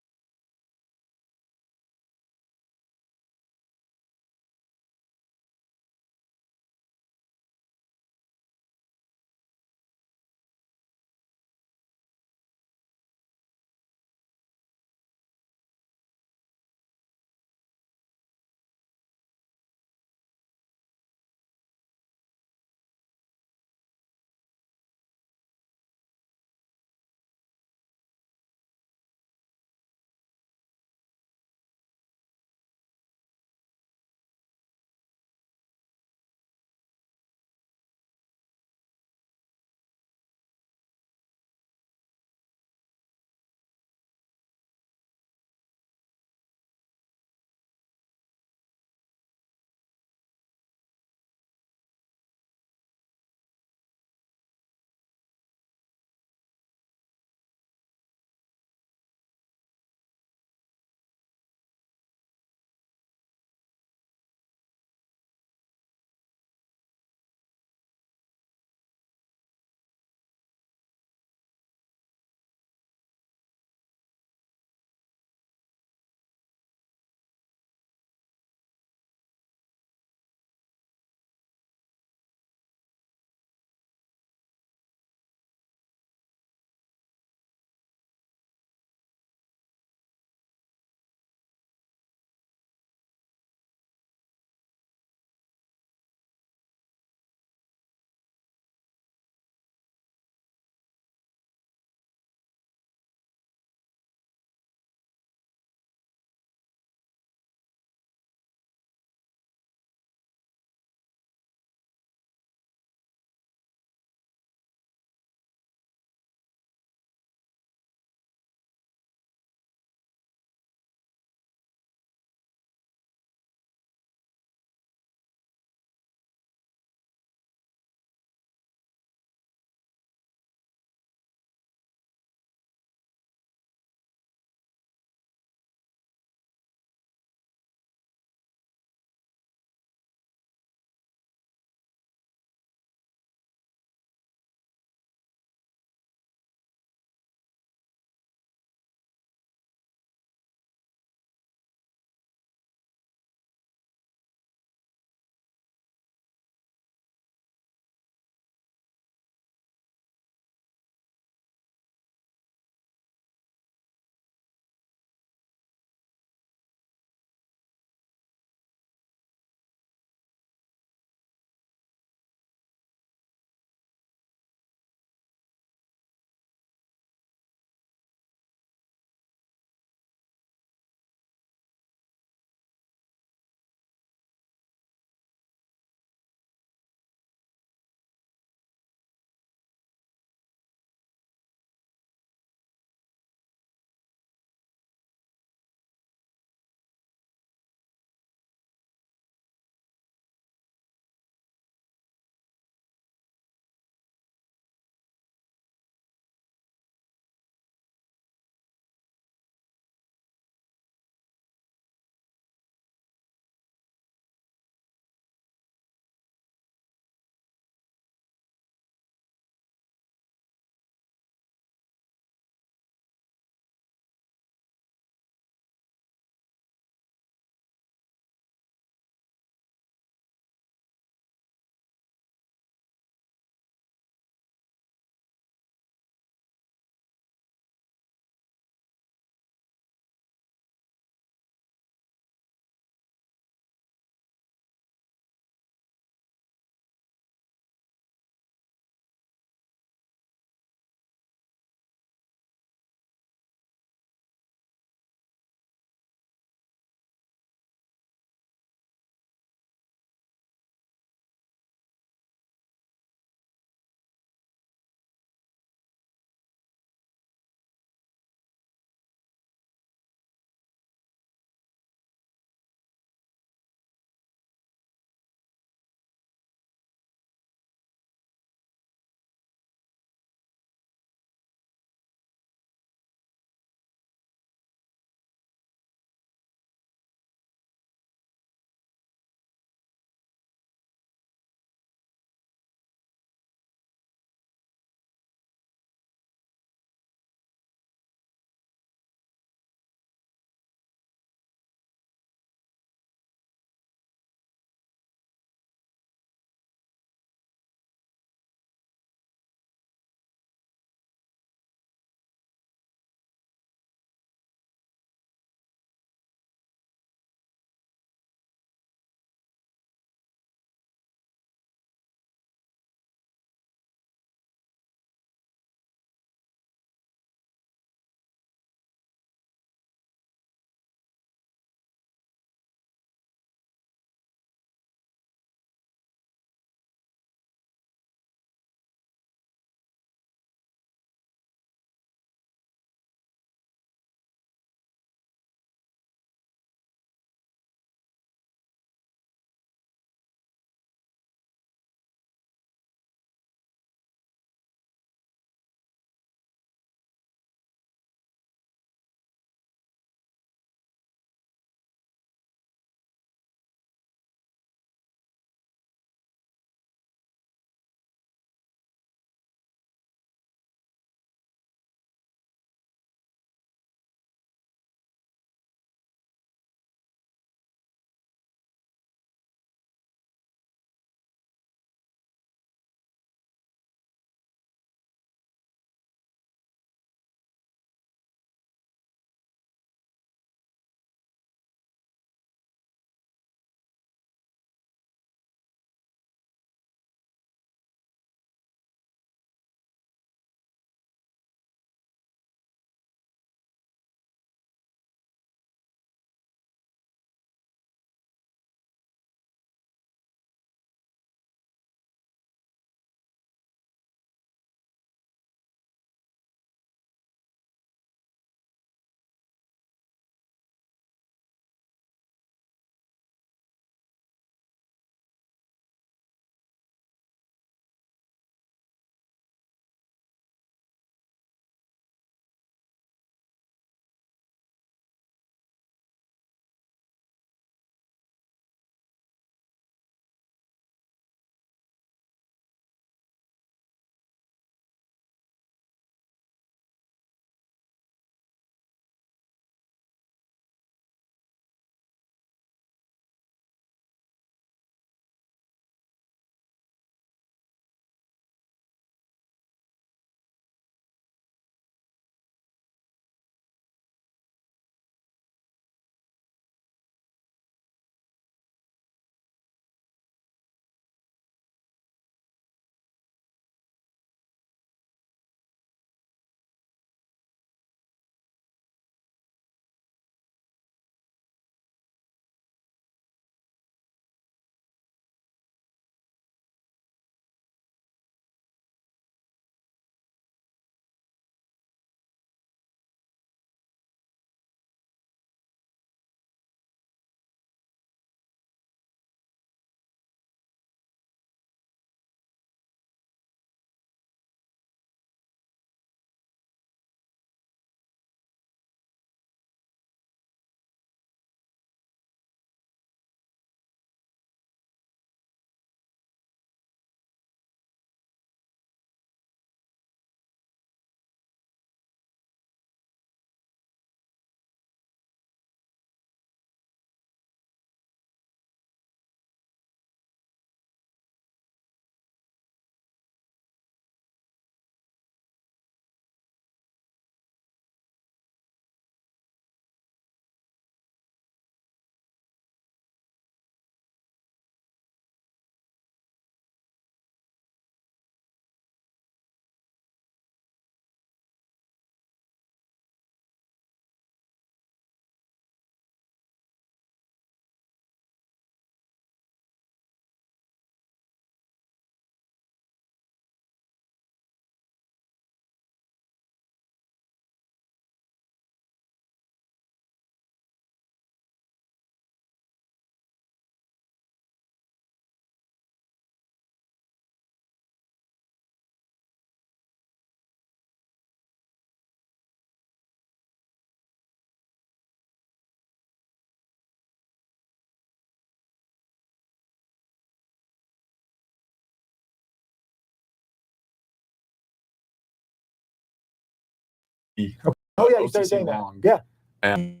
Oh yeah, you started OTC saying that. long. Yeah. And